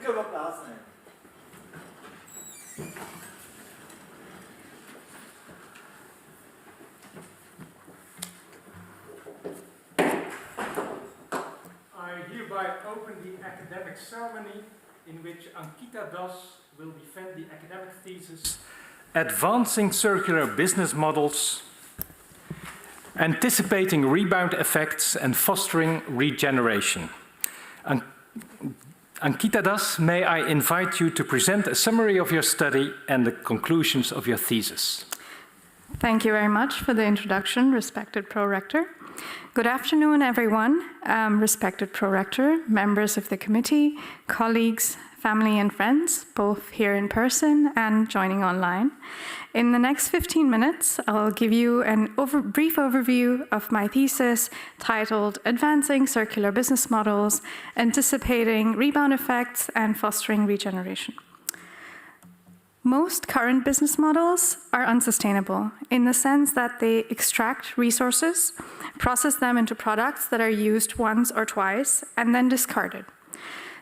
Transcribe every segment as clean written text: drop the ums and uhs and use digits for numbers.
Kunnen we plaatsnemen? I hereby open the academic ceremony in which Ankita Das will defend the academic thesis Advancing Circular Business Models, Anticipating Rebound Effects and Fostering Regeneration. Ankita Das, may I invite you to present a summary of your study and the conclusions of your thesis. Thank you very much for the introduction, respected Pro-Rector. Good afternoon, everyone, respected Pro-Rector, members of the committee, colleagues, family and friends, both here in person and joining online. In the next 15 minutes, I'll give you a brief overview of my thesis titled Advancing Circular Business Models, Anticipating Rebound Effects and Fostering Regeneration. Most current business models are unsustainable in the sense that they extract resources, process them into products that are used once or twice, and then discarded.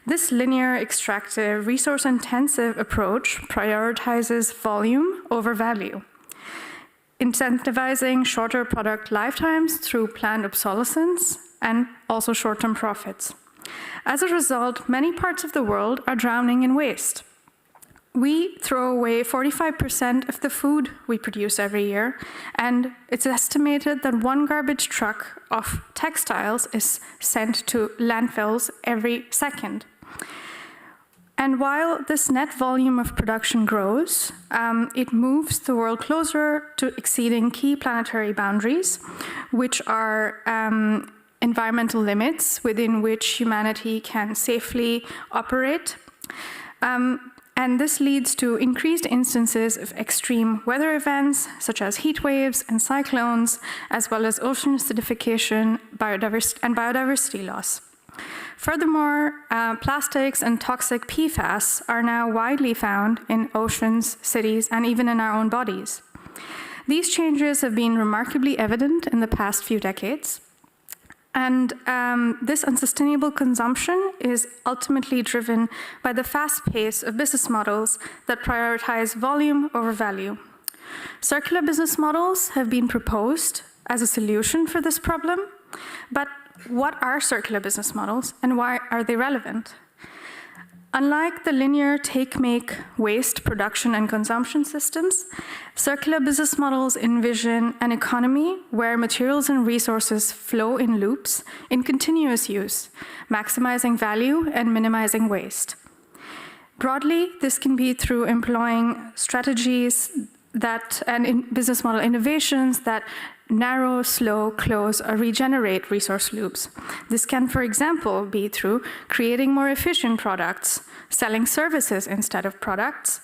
This linear, extractive, resource-intensive approach prioritizes volume over value, incentivizing shorter product lifetimes through planned obsolescence and also short-term profits. As a result, many parts of the world are drowning in waste. We throw away 45% of the food we produce every year, and it's estimated that one garbage truck of textiles is sent to landfills every second. And while this net volume of production grows, it moves the world closer to exceeding key planetary boundaries, which are environmental limits within which humanity can safely operate. And this leads to increased instances of extreme weather events, such as heat waves and cyclones, as well as ocean acidification and biodiversity loss. Furthermore, plastics and toxic PFAS are now widely found in oceans, cities, and even in our own bodies. These changes have been remarkably evident in the past few decades. And this unsustainable consumption is ultimately driven by the fast pace of business models that prioritize volume over value. Circular business models have been proposed as a solution for this problem, but what are circular business models and why are they relevant? Unlike the linear take-make waste production and consumption systems, circular business models envision an economy where materials and resources flow in loops in continuous use, maximizing value and minimizing waste. Broadly, this can be through employing strategies and business model innovations that narrow, slow, close, or regenerate resource loops. This can, for example, be through creating more efficient products, selling services instead of products,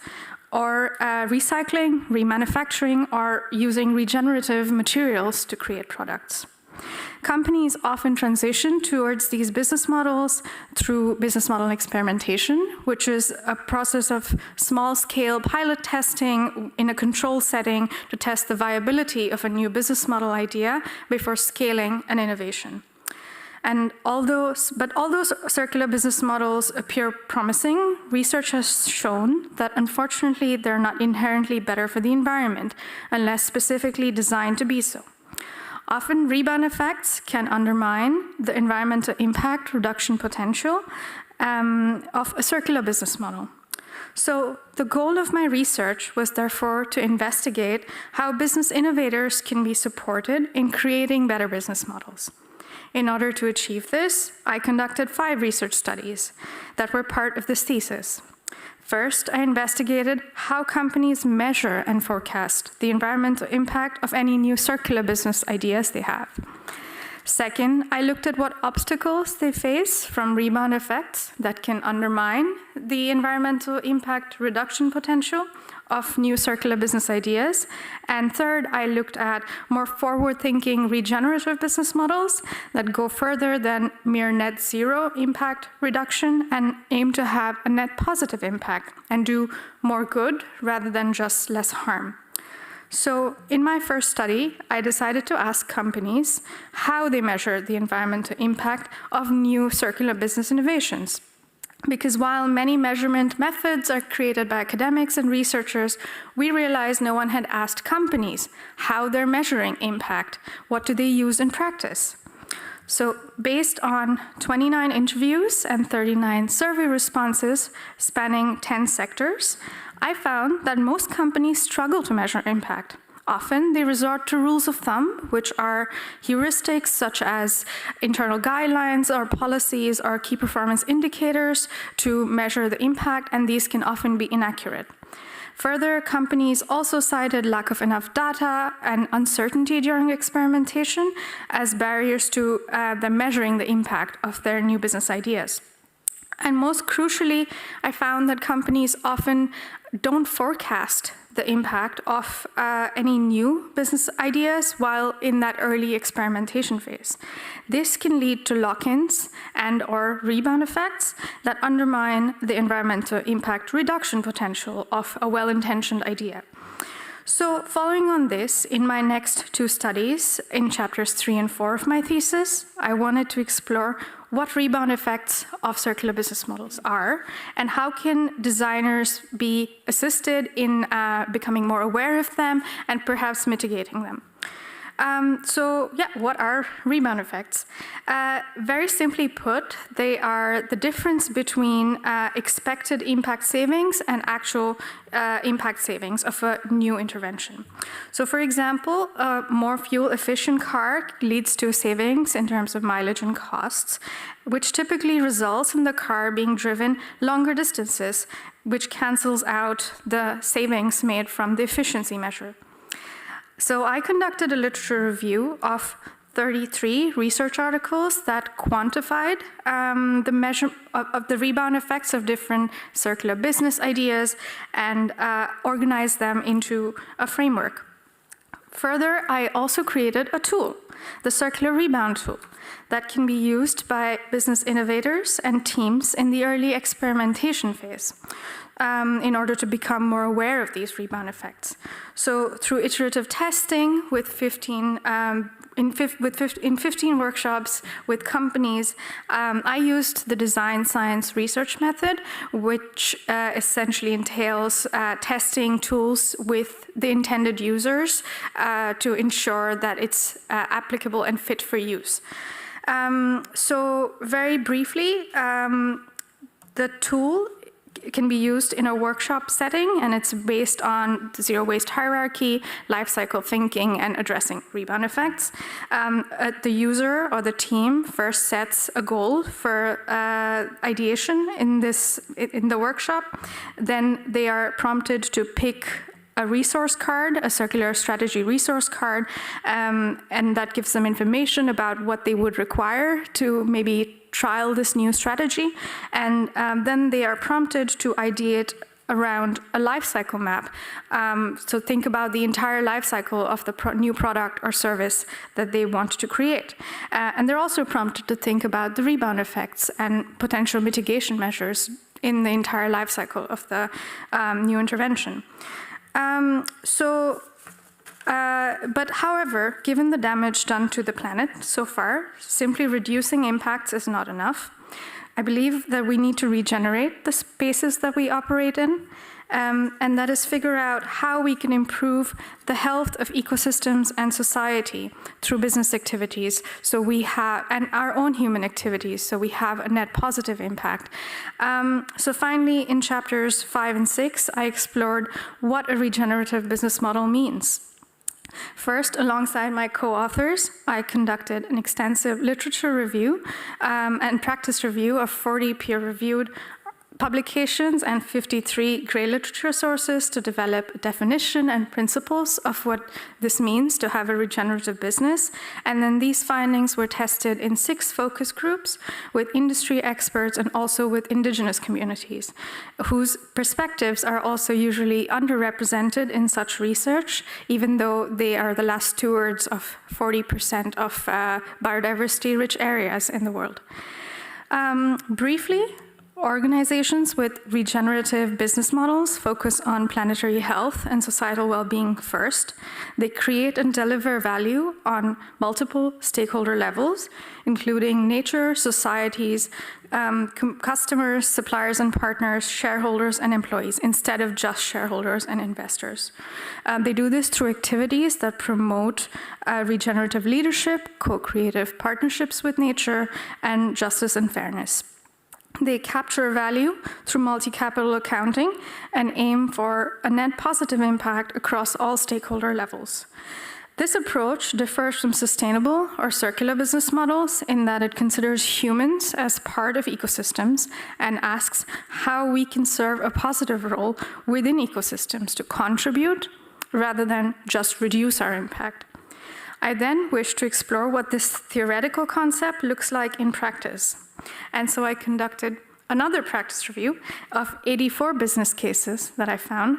or recycling, remanufacturing, or using regenerative materials to create products. Companies often transition towards these business models through business model experimentation, which is a process of small-scale pilot testing in a control setting to test the viability of a new business model idea before scaling an innovation. And although circular business models appear promising, research has shown that unfortunately they're not inherently better for the environment unless specifically designed to be so. Often, rebound effects can undermine the environmental impact reduction potential of a circular business model. So the goal of my research was therefore to investigate how business innovators can be supported in creating better business models. In order to achieve this, I conducted 5 research studies that were part of this thesis. First, I investigated how companies measure and forecast the environmental impact of any new circular business ideas they have. Second, I looked at what obstacles they face from rebound effects that can undermine the environmental impact reduction potential of new circular business ideas. And third, I looked at more forward-thinking regenerative business models that go further than mere net zero impact reduction and aim to have a net positive impact and do more good rather than just less harm. So in my first study, I decided to ask companies how they measure the environmental impact of new circular business innovations. Because while many measurement methods are created by academics and researchers, we realized no one had asked companies how they're measuring impact. What do they use in practice? So based on 29 interviews and 39 survey responses spanning 10 sectors, I found that most companies struggle to measure impact. Often, they resort to rules of thumb, which are heuristics such as internal guidelines or policies or key performance indicators to measure the impact, and these can often be inaccurate. Further, companies also cited lack of enough data and uncertainty during experimentation as barriers to them measuring the impact of their new business ideas. And most crucially, I found that companies often don't forecast the impact of any new business ideas while in that early experimentation phase. This can lead to lock-ins and/or rebound effects that undermine the environmental impact reduction potential of a well-intentioned idea. So following on this, in my next two studies, in chapters 3 and 4 of my thesis, I wanted to explore what rebound effects of circular business models are, and how can designers be assisted in becoming more aware of them and perhaps mitigating them. What are rebound effects? Very simply put, they are the difference between expected impact savings and actual impact savings of a new intervention. So for example, a more fuel-efficient car leads to savings in terms of mileage and costs, which typically results in the car being driven longer distances, which cancels out the savings made from the efficiency measure. So I conducted a literature review of 33 research articles that quantified the measure of the rebound effects of different circular business ideas and organized them into a framework. Further, I also created a tool, the Circular Rebound tool, that can be used by business innovators and teams in the early experimentation phase. In order to become more aware of these rebound effects. So through iterative testing with 15 workshops with companies, I used the design science research method, which essentially entails testing tools with the intended users to ensure that it's applicable and fit for use. So very briefly, the tool can be used in a workshop setting, and it's based on the zero waste hierarchy, life cycle thinking, and addressing rebound effects. The user or the team first sets a goal for ideation in the workshop. Then they are prompted to pick a resource card, a circular strategy resource card, and that gives them information about what they would require to maybe trial this new strategy. And then they are prompted to ideate around a life cycle map. So think about the entire life cycle of the new product or service that they want to create. And they're also prompted to think about the rebound effects and potential mitigation measures in the entire life cycle of the new intervention. But however, given the damage done to the planet so far, simply reducing impacts is not enough. I believe that we need to regenerate the spaces that we operate in, and that is figure out how we can improve the health of ecosystems and society through business activities, so we have, and our own human activities, so we have a net positive impact. So finally, in chapters 5 and 6, I explored what a regenerative business model means. First, alongside my co-authors, I conducted an extensive literature review and practice review of 40 peer-reviewed publications and 53 gray literature sources to develop a definition and principles of what this means to have a regenerative business. And then these findings were tested in 6 focus groups with industry experts and also with indigenous communities, whose perspectives are also usually underrepresented in such research, even though they are the last stewards of 40% of biodiversity-rich areas in the world. Briefly, Organizations with regenerative business models focus on planetary health and societal well-being first. They create and deliver value on multiple stakeholder levels, including nature, societies, customers, suppliers and partners, shareholders and employees, instead of just shareholders and investors. They do this through activities that promote regenerative leadership, co-creative partnerships with nature, and justice and fairness. They capture value through multi-capital accounting and aim for a net positive impact across all stakeholder levels. This approach differs from sustainable or circular business models in that it considers humans as part of ecosystems and asks how we can serve a positive role within ecosystems to contribute rather than just reduce our impact. I then wish to explore what this theoretical concept looks like in practice. And so I conducted another practice review of 84 business cases that I found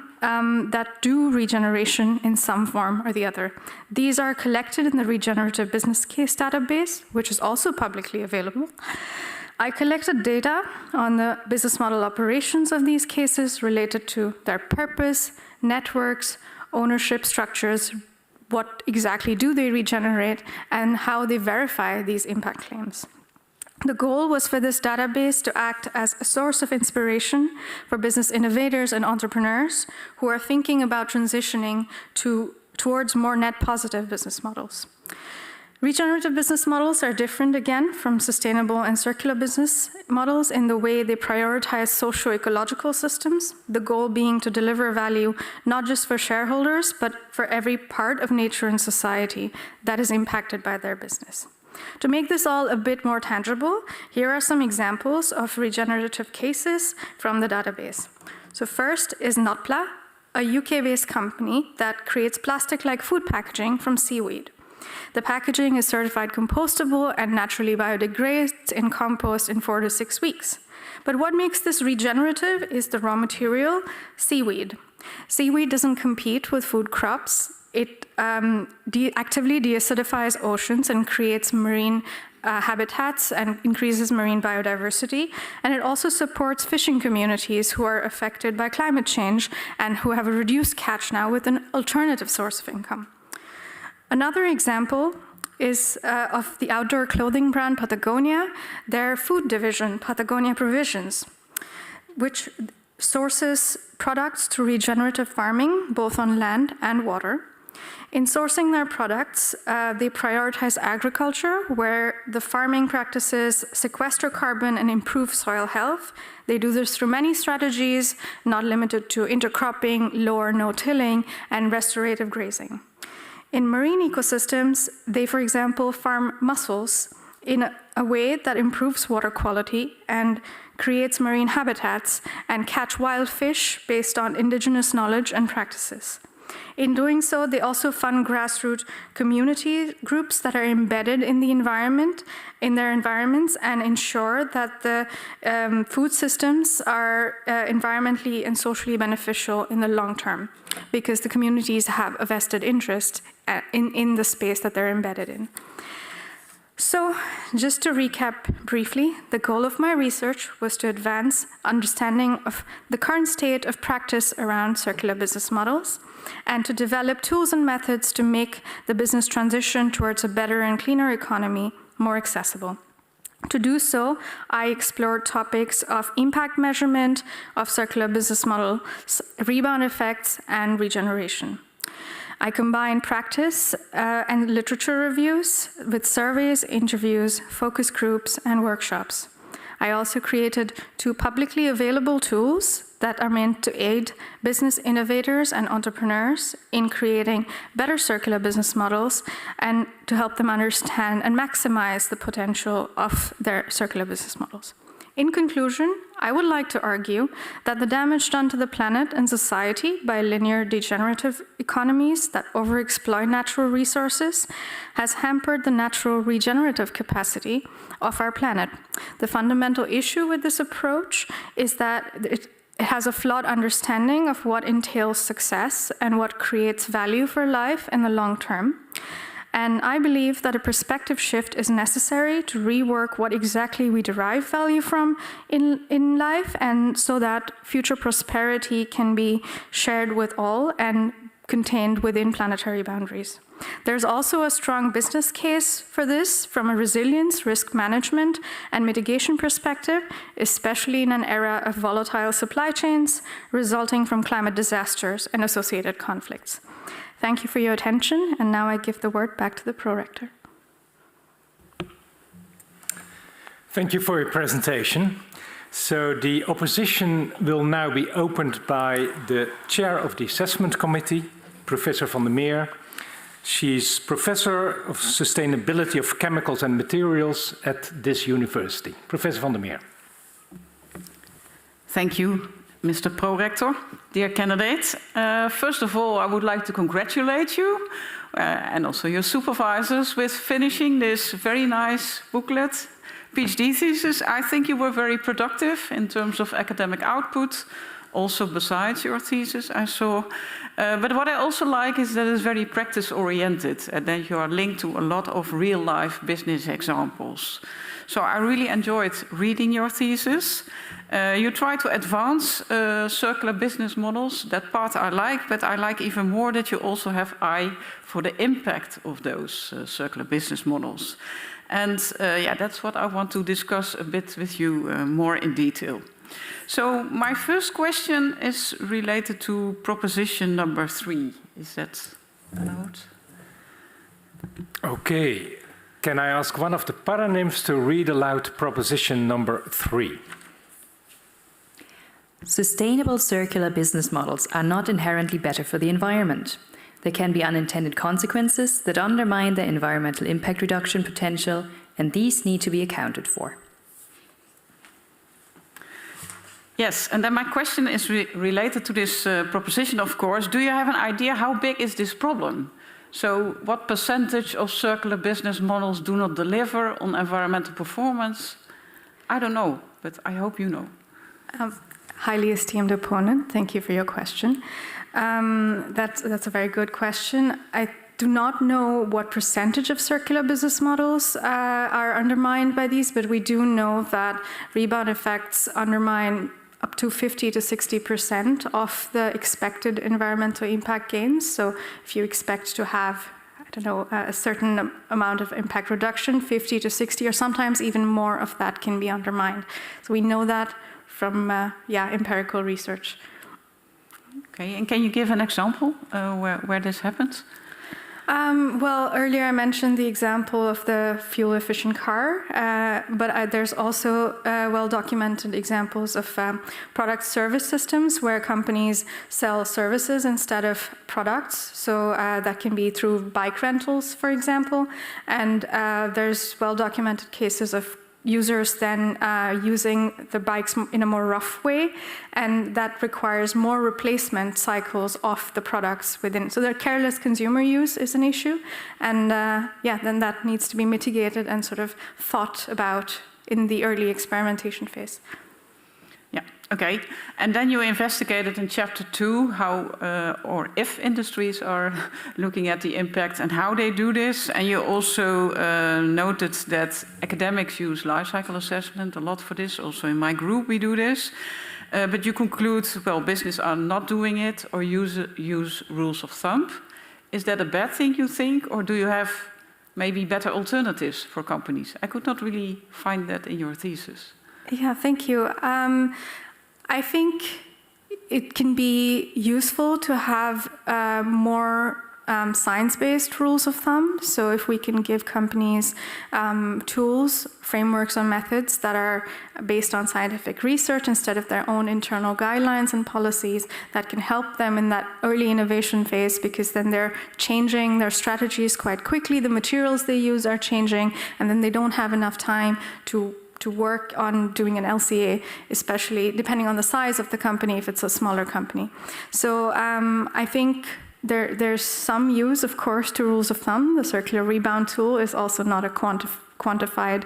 that do regeneration in some form or the other. These are collected in the Regenerative Business Case database, which is also publicly available. I collected data on the business model operations of these cases related to their purpose, networks, ownership structures, what exactly do they regenerate, and how they verify these impact claims. The goal was for this database to act as a source of inspiration for business innovators and entrepreneurs who are thinking about transitioning towards more net positive business models. Regenerative business models are different again from sustainable and circular business models in the way they prioritize socio-ecological systems, the goal being to deliver value not just for shareholders, but for every part of nature and society that is impacted by their business. To make this all a bit more tangible, here are some examples of regenerative cases from the database. So first is Notpla, a UK-based company that creates plastic-like food packaging from seaweed. The packaging is certified compostable and naturally biodegrades in compost in 4 to 6 weeks. But what makes this regenerative is the raw material, seaweed. Seaweed doesn't compete with food crops. It actively deacidifies oceans and creates marine habitats and increases marine biodiversity. And it also supports fishing communities who are affected by climate change and who have a reduced catch now with an alternative source of income. Another example is of the outdoor clothing brand Patagonia, their food division, Patagonia Provisions, which sources products through regenerative farming, both on land and water. In sourcing their products, they prioritize agriculture, where the farming practices sequester carbon and improve soil health. They do this through many strategies, not limited to intercropping, low or no tilling, and restorative grazing. In marine ecosystems, they, for example, farm mussels in a way that improves water quality and creates marine habitats and catch wild fish based on indigenous knowledge and practices. In doing so, they also fund grassroots community groups that are embedded in the environment, in their environments, and ensure that the food systems are environmentally and socially beneficial in the long term, because the communities have a vested interest in the space that they're embedded in. So, just to recap briefly, the goal of my research was to advance understanding of the current state of practice around circular business models, and to develop tools and methods to make the business transition towards a better and cleaner economy more accessible. To do so, I explored topics of impact measurement of circular business models, rebound effects, and regeneration. I combined practice and literature reviews with surveys, interviews, focus groups, and workshops. I also created 2 publicly available tools that are meant to aid business innovators and entrepreneurs in creating better circular business models and to help them understand and maximize the potential of their circular business models. In conclusion, I would like to argue that the damage done to the planet and society by linear degenerative economies that overexploit natural resources has hampered the natural regenerative capacity of our planet. The fundamental issue with this approach is that it has a flawed understanding of what entails success and what creates value for life in the long term. And I believe that a perspective shift is necessary to rework what exactly we derive value from in life, and so that future prosperity can be shared with all and contained within planetary boundaries. There's also a strong business case for this from a resilience, risk management, and mitigation perspective, especially in an era of volatile supply chains resulting from climate disasters and associated conflicts. Thank you for your attention, and now I give the word back to the Prorector. Thank you for your presentation. So the opposition will now be opened by the chair of the assessment committee, Professor van der Meer. She's Professor of Sustainability of Chemicals and Materials at this university. Professor van der Meer. Thank you, Mr. Prorector. Dear candidates, first of all, I would like to congratulate you and also your supervisors with finishing this very nice booklet, PhD thesis. I think you were very productive in terms of academic output, also besides your thesis, I saw. But what I also like is that it's very practice-oriented and that you are linked to a lot of real-life business examples. So I really enjoyed reading your thesis. You try to advance circular business models. That part I like, but I like even more that you also have eye for the impact of those circular business models. And yeah, that's what I want to discuss a bit with you more in detail. So my first question is related to proposition number 3. Is that allowed? Okay. Can I ask one of the paranymphs to read aloud proposition number 3? Sustainable circular business models are not inherently better for the environment. There can be unintended consequences that undermine their environmental impact reduction potential, and these need to be accounted for. Yes, and then my question is related to this proposition, of course. Do you have an idea how big is this problem? So what percentage of circular business models do not deliver on environmental performance? I don't know, but I hope you know. Highly esteemed opponent, thank you for your question. That's a very good question. I do not know what percentage of circular business models are undermined by these, but we do know that rebound effects undermine up to 50 to 60% of the expected environmental impact gains. So if you expect to have, I don't know, a certain amount of impact reduction, 50 to 60, or sometimes even more of that can be undermined. So we know that from empirical research. Okay, and can you give an example where this happens? Well, earlier I mentioned the example of the fuel-efficient car, but there's also well-documented examples of product service systems where companies sell services instead of products. So that can be through bike rentals, for example, and there's well-documented cases of users then using the bikes in a more rough way, and that requires more replacement cycles of the products within. So the careless consumer use is an issue, and then that needs to be mitigated and sort of thought about in the early experimentation phase. Yeah, okay. And then you investigated in chapter 2 how or if industries are looking at the impact and how they do this. And you also noted that academics use life cycle assessment a lot for this. Also in my group we do this. But you conclude, well, business are not doing it or use rules of thumb. Is that a bad thing, you think? Or do you have maybe better alternatives for companies? I could not really find that in your thesis. Yeah, thank you. I think it can be useful to have more science-based rules of thumb. So if we can give companies tools, frameworks, or methods that are based on scientific research instead of their own internal guidelines and policies, that can help them in that early innovation phase, because then they're changing their strategies quite quickly, the materials they use are changing, and then they don't have enough time to work on doing an LCA, especially depending on the size of the company, if it's a smaller company. So I think there's some use, of course, to rules of thumb. The circular rebound tool is also not a quantified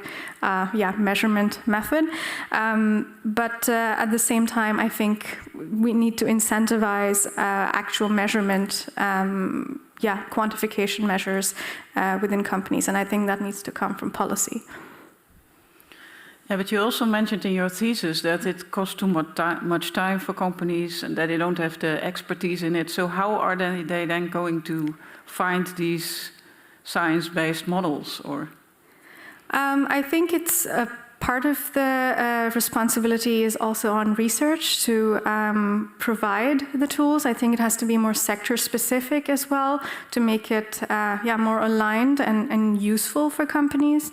measurement method. But at the same time, I think we need to incentivize actual measurement quantification measures within companies. And I think that needs to come from policy. Yeah, but you also mentioned in your thesis that it costs too much time for companies and that they don't have the expertise in it. So how are they then going to find these science-based models? Or I think it's a part of the responsibility is also on research to provide the tools. I think it has to be more sector-specific as well to make it more aligned and useful for companies.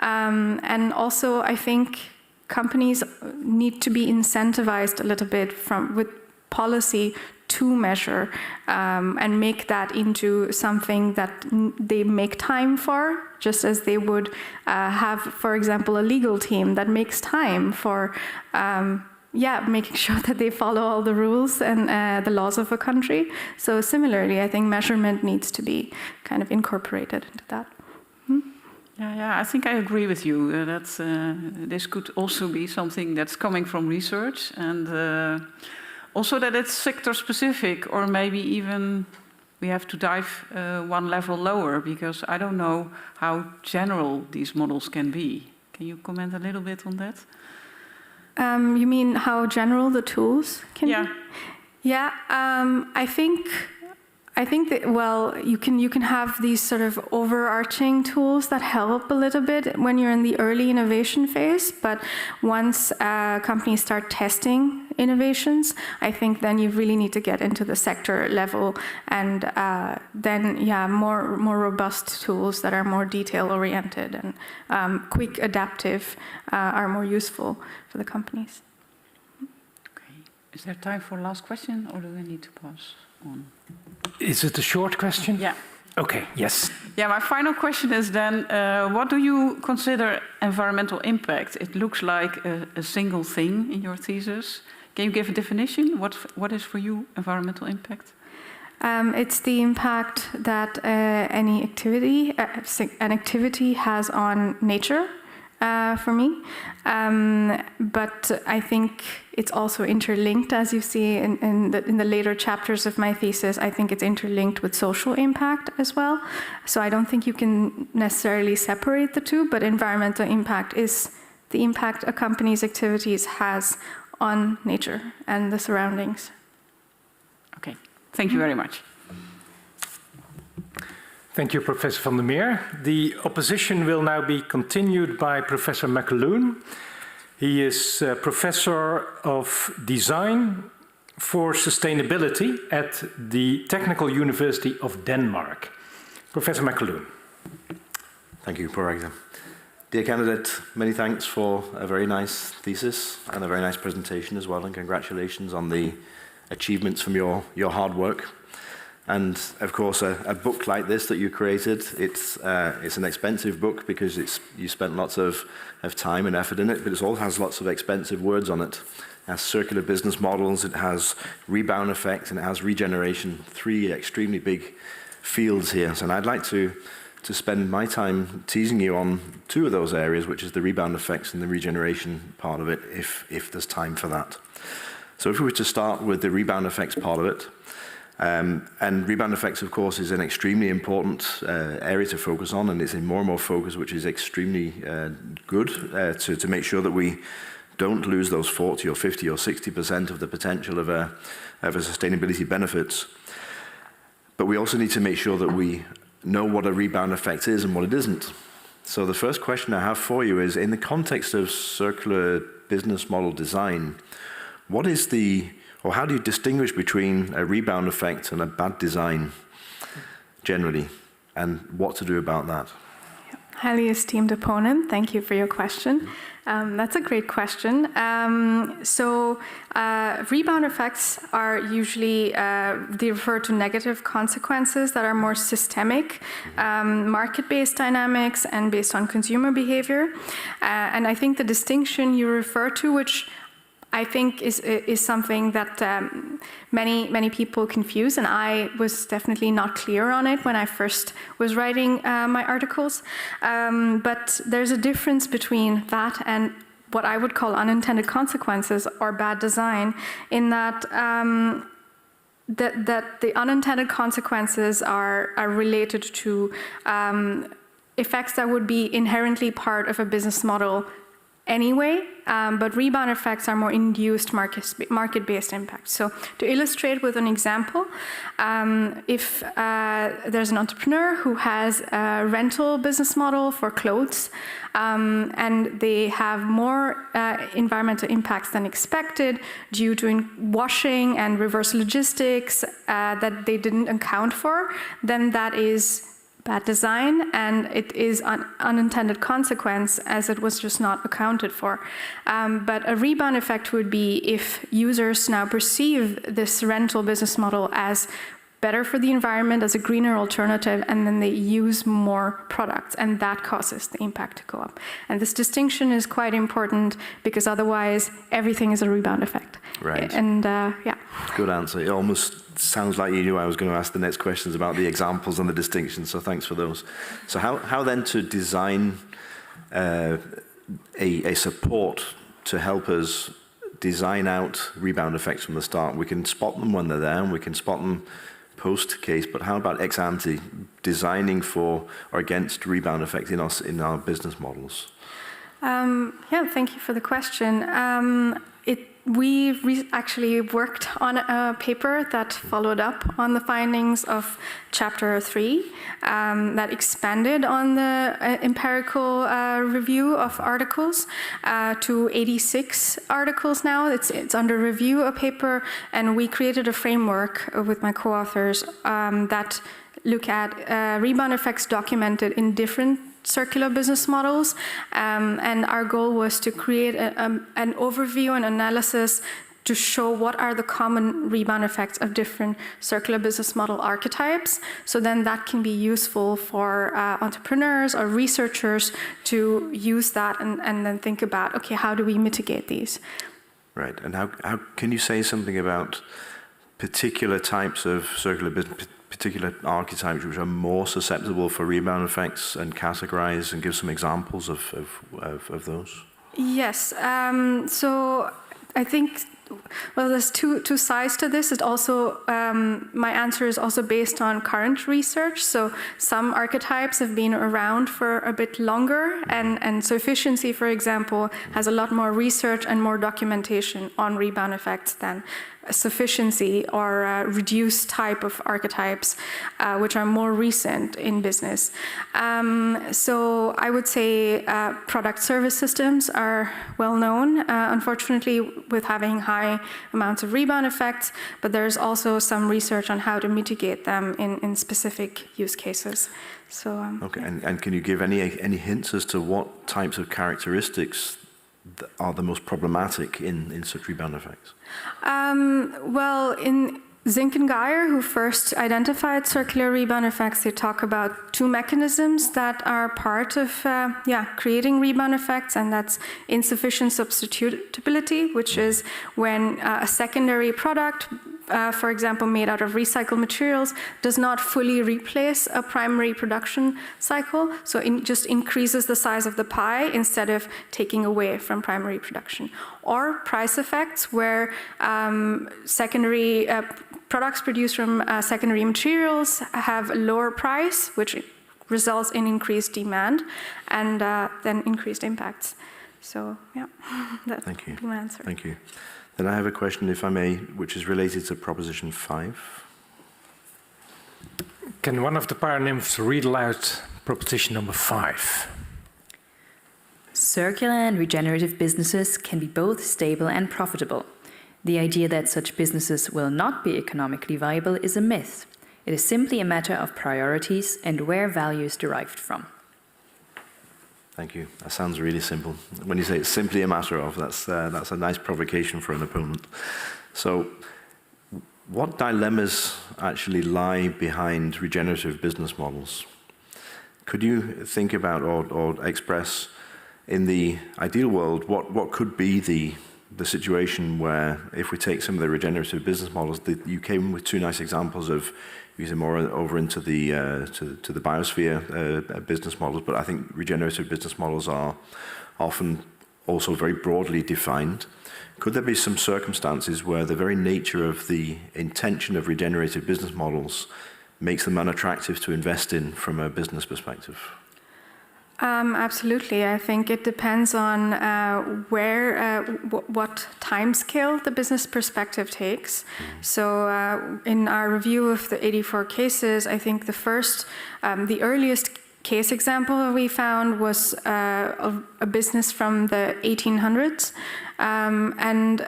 And also, I think companies need to be incentivized a little bit with policy to measure and make that into something that they make time for, just as they would have, for example, a legal team that makes time for making sure that they follow all the rules and the laws of a country. So similarly, I think measurement needs to be kind of incorporated into that. Yeah, I think I agree with you that this could also be something that's coming from research, and also that it's sector-specific, or maybe even we have to dive one level lower, because I don't know how general these models can be. Can you comment a little bit on that? You mean how general the tools can be? Yeah, I think that, well, you can have these sort of overarching tools that help a little bit when you're in the early innovation phase, but once companies start testing innovations, I think then you really need to get into the sector level, and then more robust tools that are more detail oriented and quick adaptive are more useful for the companies. Okay. Is there time for a last question, or do we need to pass on? Is it a short question? Yeah. Okay, yes. Yeah, my final question is then, what do you consider environmental impact? It looks like a single thing in your thesis. Can you give a definition? What is for you environmental impact? It's the impact that an activity has on nature, for me. But I think it's also interlinked, as you see in the later chapters of my thesis. I think it's interlinked with social impact as well. So I don't think you can necessarily separate the two, but environmental impact is the impact a company's activities has on nature and the surroundings. Okay, thank you very much. Thank you, Professor van der Meer. The opposition will now be continued by Professor McAloon. He is Professor of Design for Sustainability at the Technical University of Denmark. Professor McAloon. Thank you, Prorector. Dear candidate, many thanks for a very nice thesis and a very nice presentation as well, and congratulations on the achievements from your hard work. And of course, a book like this that you created, it's an expensive book because you spent lots of time and effort in it, but it also has lots of expensive words on it. It has circular business models, it has rebound effects, and it has regeneration, three extremely big fields here. So I'd like to spend my time teasing you on two of those areas, which is the rebound effects and the regeneration part of it, if there's time for that. So if we were to start with the rebound effects part of it, and rebound effects, of course, is an extremely important area to focus on, and it's in more and more focus, which is extremely good to make sure that we don't lose those 40 or 50 or 60% of the potential of a sustainability benefits. But we also need to make sure that we know what a rebound effect is and what it isn't. So the first question I have for you is, in the context of circular business model design, how do you distinguish between a rebound effect and a bad design generally, and what to do about that? Highly esteemed opponent, thank you for your question. That's a great question. Rebound effects are usually, they refer to negative consequences that are more systemic, market-based dynamics and based on consumer behavior. And I think the distinction you refer to, which I think is something that many people confuse, and I was definitely not clear on it when I first was writing my articles. But there's a difference between that and what I would call unintended consequences or bad design, in that that the unintended consequences are related to effects that would be inherently part of a business model anyway, but rebound effects are more induced market-based impacts. So to illustrate with an example, if there's an entrepreneur who has a rental business model for clothes, and they have more environmental impacts than expected due to washing and reverse logistics that they didn't account for, then that is bad design, and it is an unintended consequence as it was just not accounted for. But a rebound effect would be if users now perceive this rental business model as better for the environment, as a greener alternative, and then they use more products, and that causes the impact to go up. And this distinction is quite important because otherwise everything is a rebound effect. Right. And yeah. Good answer. It almost sounds like you knew I was going to ask the next questions about the examples and the distinctions, so thanks for those. So how then to design a support to help us design out rebound effects from the start? We can spot them when they're there, and we can spot them post-case, but how about ex ante, designing for or against rebound effects in our business models? Yeah, thank you for the question. We actually worked on a paper that followed up on the findings of Chapter 3 that expanded on the empirical review of articles to 86 articles now. It's under review, a paper, and we created a framework with my co-authors that look at rebound effects documented in different circular business models, and our goal was to create an overview and analysis to show what are the common rebound effects of different circular business model archetypes. So then that can be useful for entrepreneurs or researchers to use that and then think about, okay, how do we mitigate these? Right, and how can you say something about particular types of circular business, particular archetypes which are more susceptible for rebound effects, and categorize and give some examples of those? Yes, so I think, well, there's two sides to this. It also, my answer is also based on current research. So some archetypes have been around for a bit longer, and so efficiency, for example, has a lot more research and more documentation on rebound effects than sufficiency or reduced type of archetypes, which are more recent in business. So I would say product service systems are well known, unfortunately, with having high amounts of rebound effects, but there's also some research on how to mitigate them in specific use cases. So, okay, yeah. and can you give any hints as to what types of characteristics are the most problematic in such rebound effects? Well, in Zink and Geyer, who first identified circular rebound effects, they talk about two mechanisms that are part of creating rebound effects, and that's insufficient substitutability, which is when a secondary product, for example, made out of recycled materials, does not fully replace a primary production cycle, so it just increases the size of the pie instead of taking away from primary production. Or price effects, where secondary products produced from secondary materials have a lower price, which results in increased demand and then increased impacts. So, yeah, that would be my answer. Thank you. Then I have a question, if I may, which is related to Proposition 5. Can one of the paranymphs read aloud Proposition number 5? Circular and regenerative businesses can be both stable and profitable. The idea that such businesses will not be economically viable is a myth. It is simply a matter of priorities and where value is derived from. Thank you. That sounds really simple. When you say it's simply a matter of, that's a nice provocation for an opponent. So, what dilemmas actually lie behind regenerative business models? Could you think about or express, in the ideal world, what could be the situation where, if we take some of the regenerative business models, you came with two nice examples of using more over into the to the biosphere business models, but I think regenerative business models are often also very broadly defined. Could there be some circumstances where the very nature of the intention of regenerative business models makes them unattractive to invest in from a business perspective? Absolutely. I think it depends on what time scale the business perspective takes. So in our review of the 84 cases, I think the earliest case example we found was of a business from the 1800s. And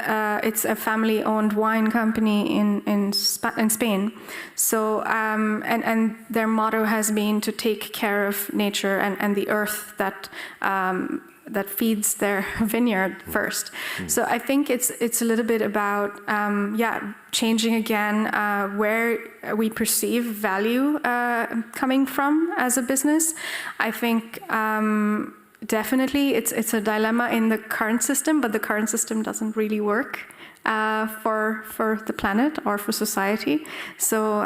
it's a family-owned wine company in Spain. So, and their motto has been to take care of nature and the earth that feeds their vineyard first. So I think it's a little bit about changing again where we perceive value coming from as a business. I think definitely it's a dilemma in the current system, but the current system doesn't really work for the planet or for society. So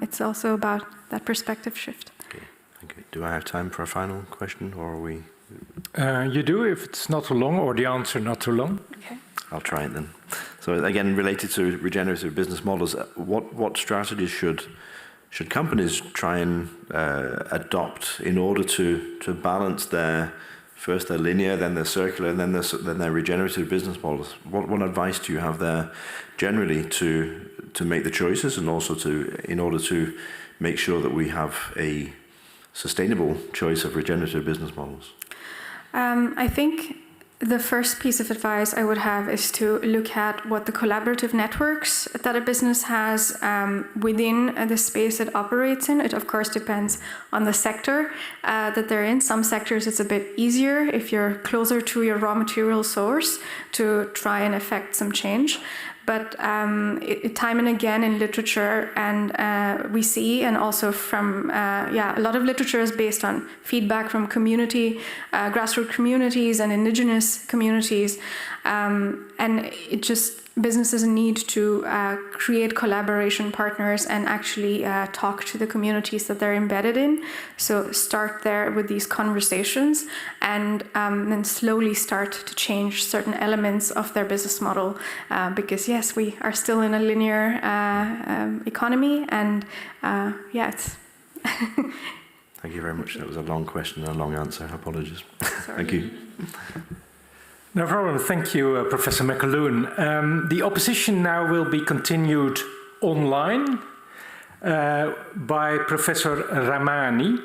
it's also about that perspective shift. Okay, thank you. Do I have time for a final question, or are we? You do, if it's not too long, or the answer not too long. Okay. I'll try it then. So again, related to regenerative business models, what strategies should companies try and adopt in order to balance first their linear, then their circular, and then their regenerative business models? What advice do you have there generally to make the choices, and also in order to make sure that we have a sustainable choice of regenerative business models? I think the first piece of advice I would have is to look at what the collaborative networks that a business has within the space it operates in. It, of course, depends on the sector that they're in. Some sectors it's a bit easier if you're closer to your raw material source to try and affect some change. But time and again in literature, and we see, and also from, a lot of literature is based on feedback from grassroots communities and indigenous communities. And businesses need to create collaboration partners and actually talk to the communities that they're embedded in. So start there with these conversations, and then slowly start to change certain elements of their business model. Because yes, we are still in a linear economy, and it's... Thank you very much. That was a long question and a long answer. Apologies. Thank you. No problem. Thank you, Professor McAloon. The opposition now will be continued online by Professor Ramani.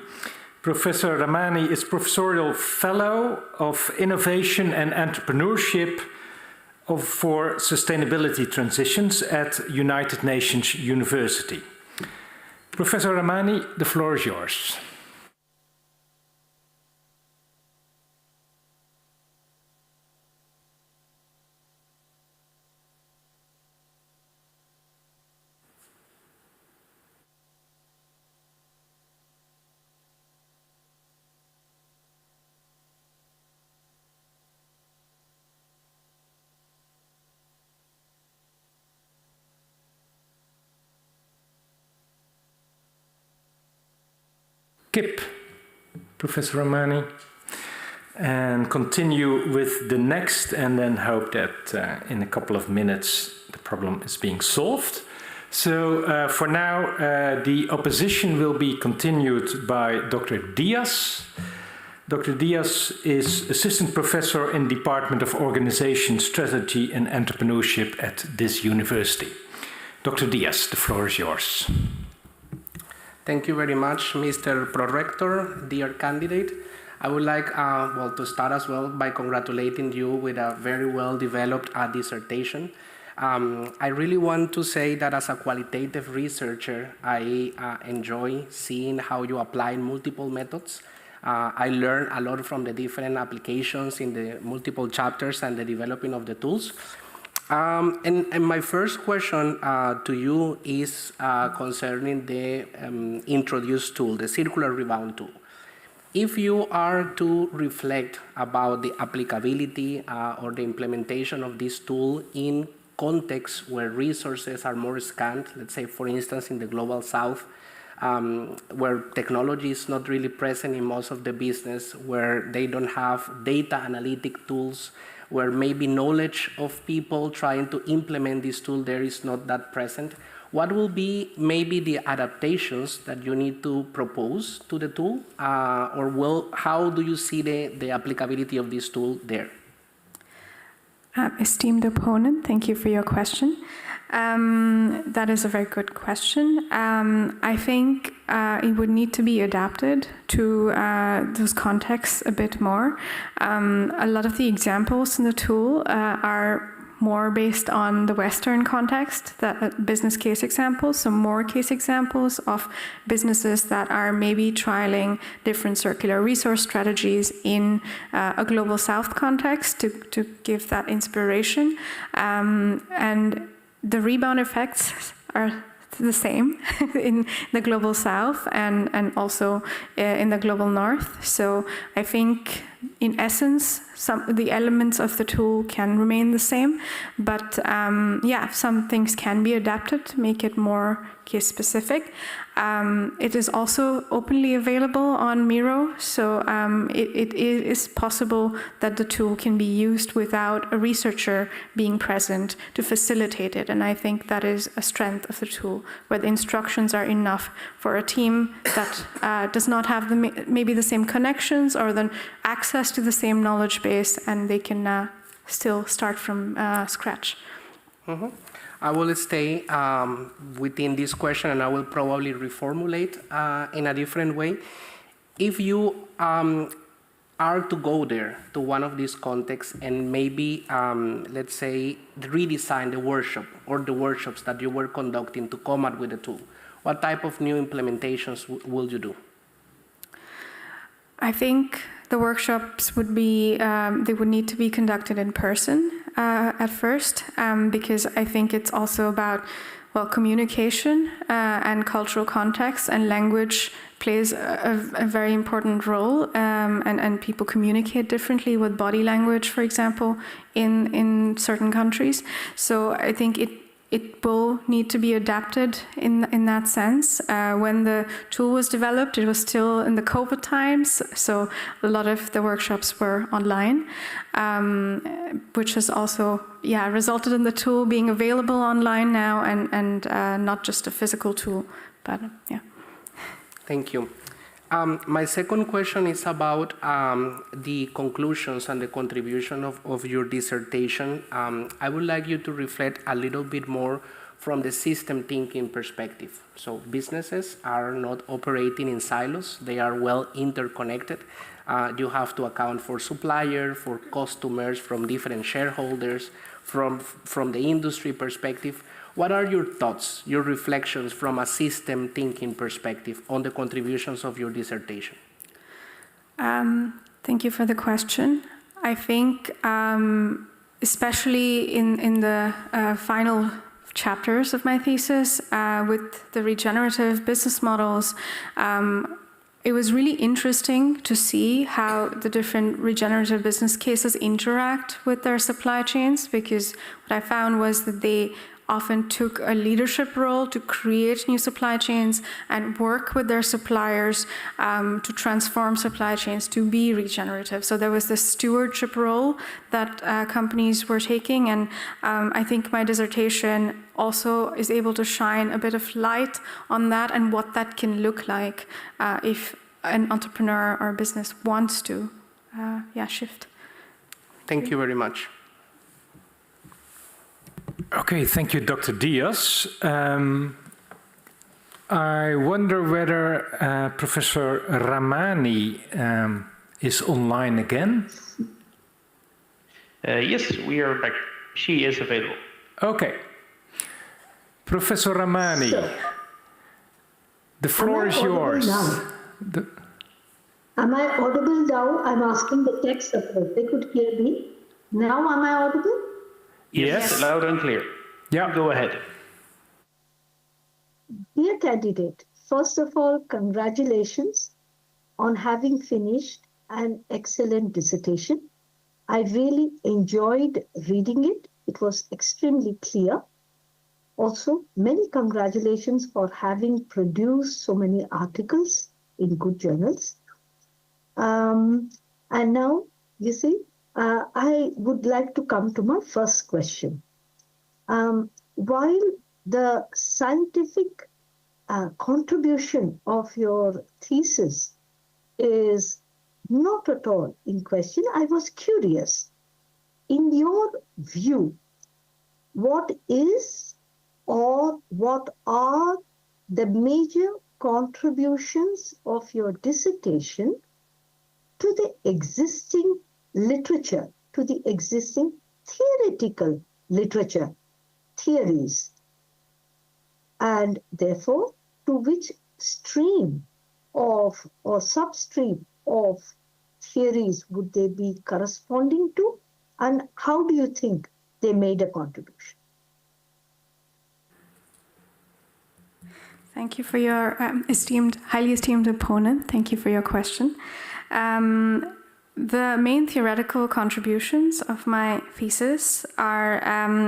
Professor Ramani is Professorial Fellow of Innovation and Entrepreneurship for Sustainability Transitions at United Nations University. Professor Ramani, the floor is yours. Skip Professor Ramani and continue with the next, and then hope that in a couple of minutes the problem is being solved. So for now, the opposition will be continued by Dr. Diaz. Dr. Diaz is Assistant Professor in Department of Organization, Strategy and Entrepreneurship at this university. Dr. Diaz, the floor is yours. Thank you very much, Mr. Prorector, dear candidate. I would like to start as well by congratulating you with a very well-developed dissertation. I really want to say that as a qualitative researcher, I enjoy seeing how you apply multiple methods. I learned a lot from the different applications in the multiple chapters and the developing of the tools. And my first question to you is concerning the introduced tool, the circular rebound tool. If you are to reflect about the applicability or the implementation of this tool in contexts where resources are more scant, let's say, for instance, in the Global South, where technology is not really present in most of the business, where they don't have data analytic tools, where maybe knowledge of people trying to implement this tool there is not that present. What will be maybe the adaptations that you need to propose to the tool, how do you see the applicability of this tool there? Esteemed opponent, thank you for your question. That is a very good question. I think it would need to be adapted to those contexts a bit more. A lot of the examples in the tool are more based on the Western context, the business case examples, so more case examples of businesses that are maybe trialing different circular resource strategies in a global South context to give that inspiration. And the rebound effects are the same in the global South and also in the global North. So I think in essence, the elements of the tool can remain the same, but some things can be adapted to make it more case specific. It is also openly available on Miro, so it is possible that the tool can be used without a researcher being present to facilitate it. And I think that is a strength of the tool, where the instructions are enough for a team that does not have maybe the same connections or the access to the same knowledge base, and they can still start from scratch. Mm-hmm. I will stay within this question, and I will probably reformulate in a different way. If you are to go there, to one of these contexts, and maybe, let's say, redesign the workshop or the workshops that you were conducting to come up with a tool, what type of new implementations will you do? I think the workshops would be, they would need to be conducted in person at first, because I think it's also about, well, communication and cultural context, and language plays a very important role, and people communicate differently with body language, for example, in certain countries. So I think it will need to be adapted in that sense. When the tool was developed, it was still in the COVID times, so a lot of the workshops were online, which has also resulted in the tool being available online now, and not just a physical tool, but yeah. Thank you. My second question is about the conclusions and the contribution of your dissertation. I would like you to reflect a little bit more from the system thinking perspective. So businesses are not operating in silos. They are well interconnected. You have to account for suppliers, for customers, from different shareholders, from the industry perspective. What are your thoughts, your reflections from a system thinking perspective on the contributions of your dissertation? Thank you for the question. I think, especially in the final chapters of my thesis, with the regenerative business models, it was really interesting to see how the different regenerative business cases interact with their supply chains, because what I found was that they often took a leadership role to create new supply chains and work with their suppliers to transform supply chains to be regenerative. So there was this stewardship role that companies were taking, and I think my dissertation also is able to shine a bit of light on that and what that can look like if an entrepreneur or business wants to shift. Thank you very much. Okay, thank you, Dr. Diaz. I wonder whether Professor Ramani is online again. Yes, we are back. She is available. Okay. Professor Ramani, the floor is yours. Am I audible now? I'm asking the tech support. They could hear me. Now am I audible? Yes, loud and clear. Yeah. Go ahead. Dear candidate, first of all, congratulations on having finished an excellent dissertation. I really enjoyed reading it. It was extremely clear. Also, many congratulations for having produced so many articles in good journals. And now, you see, I would like to come to my first question. While the scientific contribution of your thesis is not at all in question, I was curious. In your view, what is or what are the major contributions of your dissertation to the existing literature, to the existing theoretical literature, theories, and therefore to which stream of or substream of theories would they be corresponding to, and how do you think they made a contribution? Thank you for your highly esteemed opponent. Thank you for your question. The main theoretical contributions of my thesis are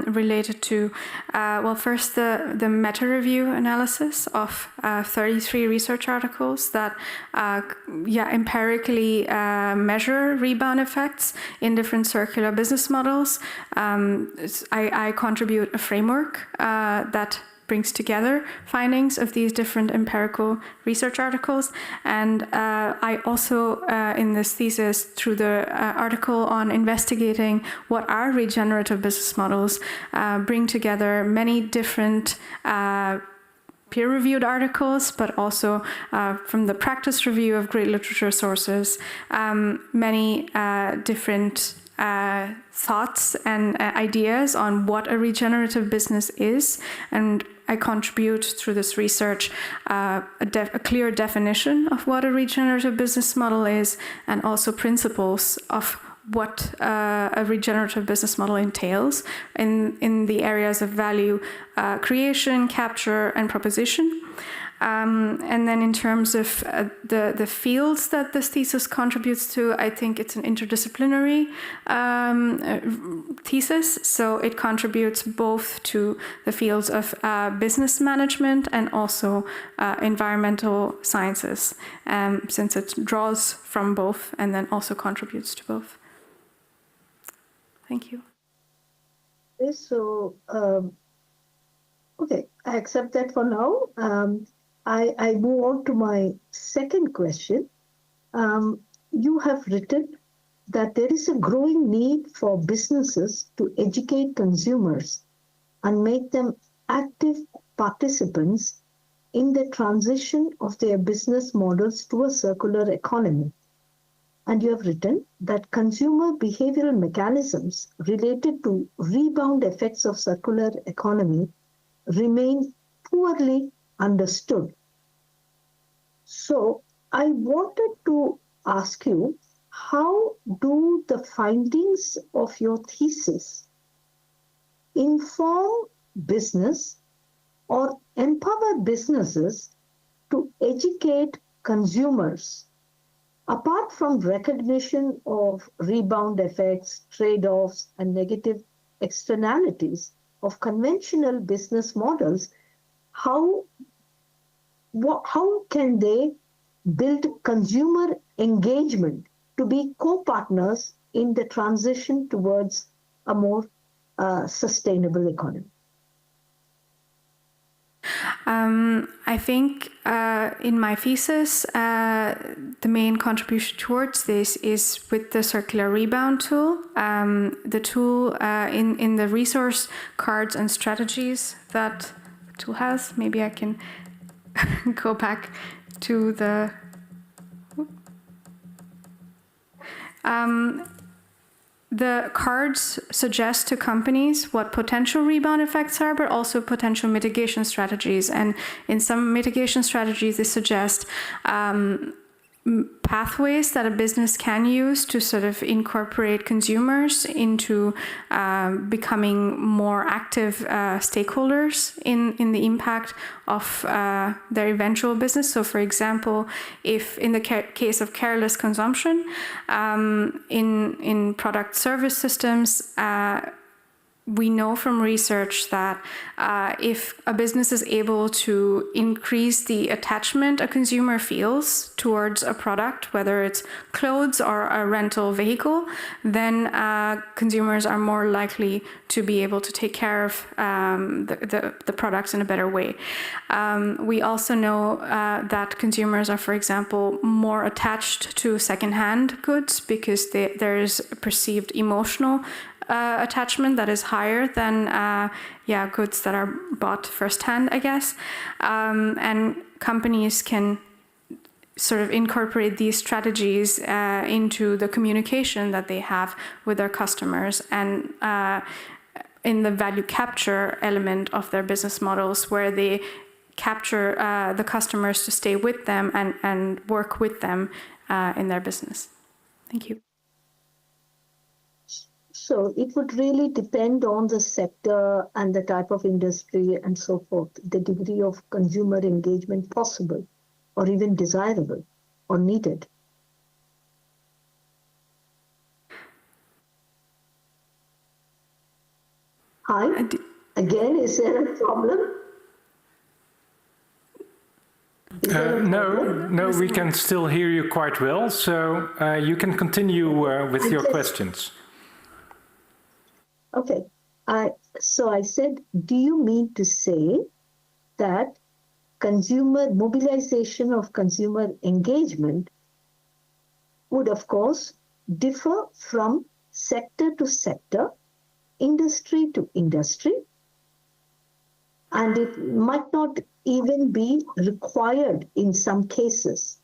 related to, well, first the meta-review analysis of 33 research articles that empirically measure rebound effects in different circular business models. I contribute a framework that brings together findings of these different empirical research articles. And I also, in this thesis, through the article on investigating what are regenerative business models, bring together many different peer-reviewed articles, but also from the practice review of great literature sources, many different thoughts and ideas on what a regenerative business is. And I contribute through this research a clear definition of what a regenerative business model is, and also principles of what a regenerative business model entails in the areas of value creation, capture, and proposition. And then in terms of the fields that this thesis contributes to, I think it's an interdisciplinary thesis. So it contributes both to the fields of business management and also environmental sciences, since it draws from both and then also contributes to both. Thank you. Okay, so, okay, I accept that for now. I move on to my second question. You have written that there is a growing need for businesses to educate consumers and make them active participants in the transition of their business models to a circular economy. And you have written that consumer behavioral mechanisms related to rebound effects of circular economy remain poorly understood. So I wanted to ask you, how do the findings of your thesis inform business or empower businesses to educate consumers, apart from recognition of rebound effects, trade-offs, and negative externalities of conventional business models? How can they build consumer engagement to be co-partners in the transition towards a more sustainable economy? I think in my thesis, the main contribution towards this is with the circular rebound tool. The tool in the resource cards and strategies that the tool has. Maybe I can go back to the... The cards suggest to companies what potential rebound effects are, but also potential mitigation strategies. And in some mitigation strategies, they suggest pathways that a business can use to sort of incorporate consumers into becoming more active stakeholders in the impact of their eventual business. So, for example, if in the case of careless consumption, in product service systems, we know from research that if a business is able to increase the attachment a consumer feels towards a product, whether it's clothes or a rental vehicle, then consumers are more likely to be able to take care of the products in a better way. We also know that consumers are, for example, more attached to secondhand goods because there is perceived emotional attachment that is higher than goods that are bought firsthand, I guess. And companies can sort of incorporate these strategies into the communication that they have with their customers and in the value capture element of their business models, where they capture the customers to stay with them and work with them in their business. Thank you. So it would really depend on the sector and the type of industry and so forth, the degree of consumer engagement possible or even desirable or needed. Hi, again, is there a problem? No, we can still hear you quite well, so you can continue with your questions. Okay, so I said, do you mean to say that consumer mobilization of consumer engagement would, of course, differ from sector to sector, industry to industry, and it might not even be required in some cases,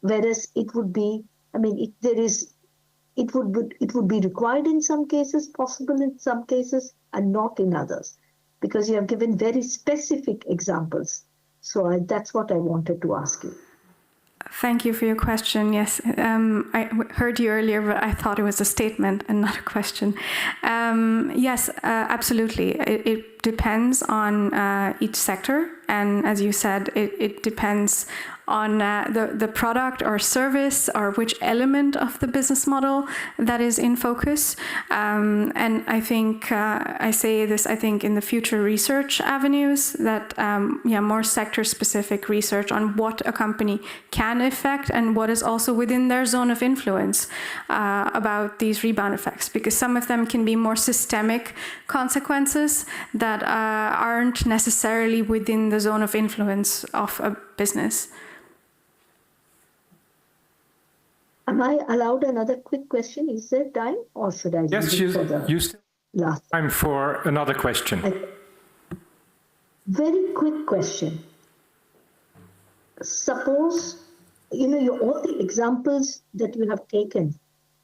whereas it would be, I mean, it would be required in some cases, possible in some cases, and not in others, because you have given very specific examples. So that's what I wanted to ask you. Thank you for your question. Yes, I heard you earlier, but I thought it was a statement and not a question. Yes, absolutely. It depends on each sector. And as you said, it depends on the product or service or which element of the business model that is in focus. And I think I say this, I think, in the future research avenues that, more sector-specific research on what a company can affect and what is also within their zone of influence about these rebound effects, because some of them can be more systemic consequences that aren't necessarily within the zone of influence of a business. Am I allowed another quick question? Is there time, or should I leave it for the you still last? Time for another question. Very quick question. Suppose, all the examples that you have taken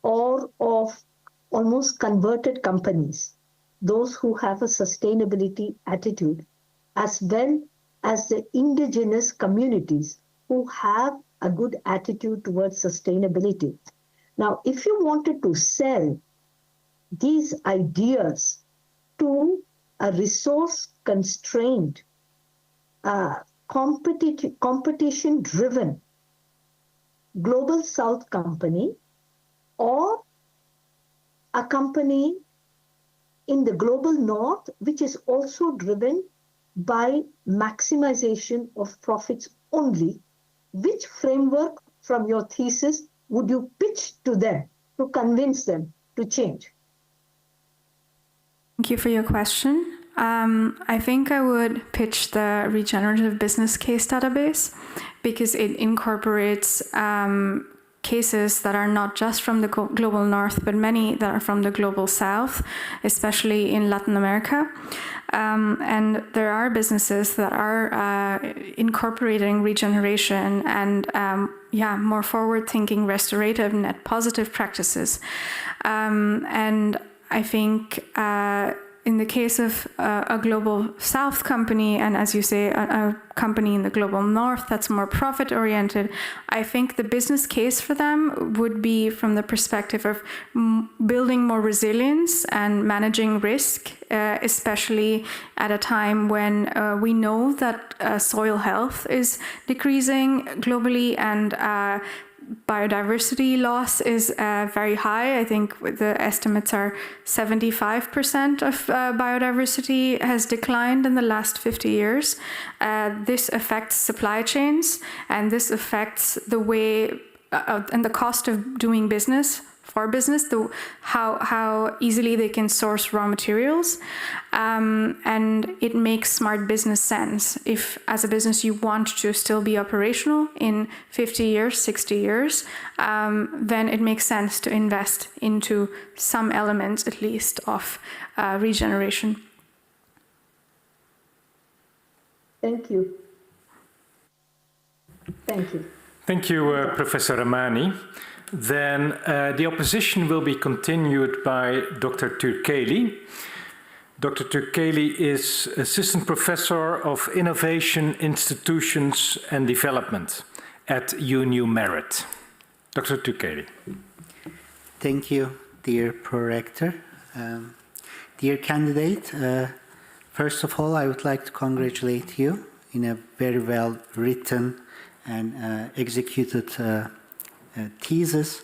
are of almost converted companies, those who have a sustainability attitude, as well as the indigenous communities who have a good attitude towards sustainability. Now, if you wanted to sell these ideas to a resource-constrained, competition-driven global south company or a company in the global north, which is also driven by maximization of profits only, which framework from your thesis would you pitch to them to convince them to change? Thank you for your question. I think I would pitch the regenerative business case database because it incorporates cases that are not just from the global north, but many that are from the global south, especially in Latin America. And there are businesses that are incorporating regeneration and more forward-thinking restorative net positive practices. And I think in the case of a global south company, and as you say, a company in the global north that's more profit-oriented, I think the business case for them would be from the perspective of building more resilience and managing risk, especially at a time when we know that soil health is decreasing globally, and biodiversity loss is very high. I think the estimates are 75% of biodiversity has declined in the last 50 years. This affects supply chains, and this affects the way and the cost of doing business for business, how easily they can source raw materials, and it makes smart business sense. If, as a business, you want to still be operational in 50 years, 60 years, then it makes sense to invest into some elements, at least, of regeneration. Thank you. Thank you. Thank you, Professor Ramani. Then the opposition will be continued by Dr. Turkeli. Dr. Turkeli is Assistant Professor of Innovation, Institutions and Development at UNU Merit. Dr. Turkeli. Thank you, dear Prorector. Dear candidate, first of all, I would like to congratulate you in a very well written and executed thesis.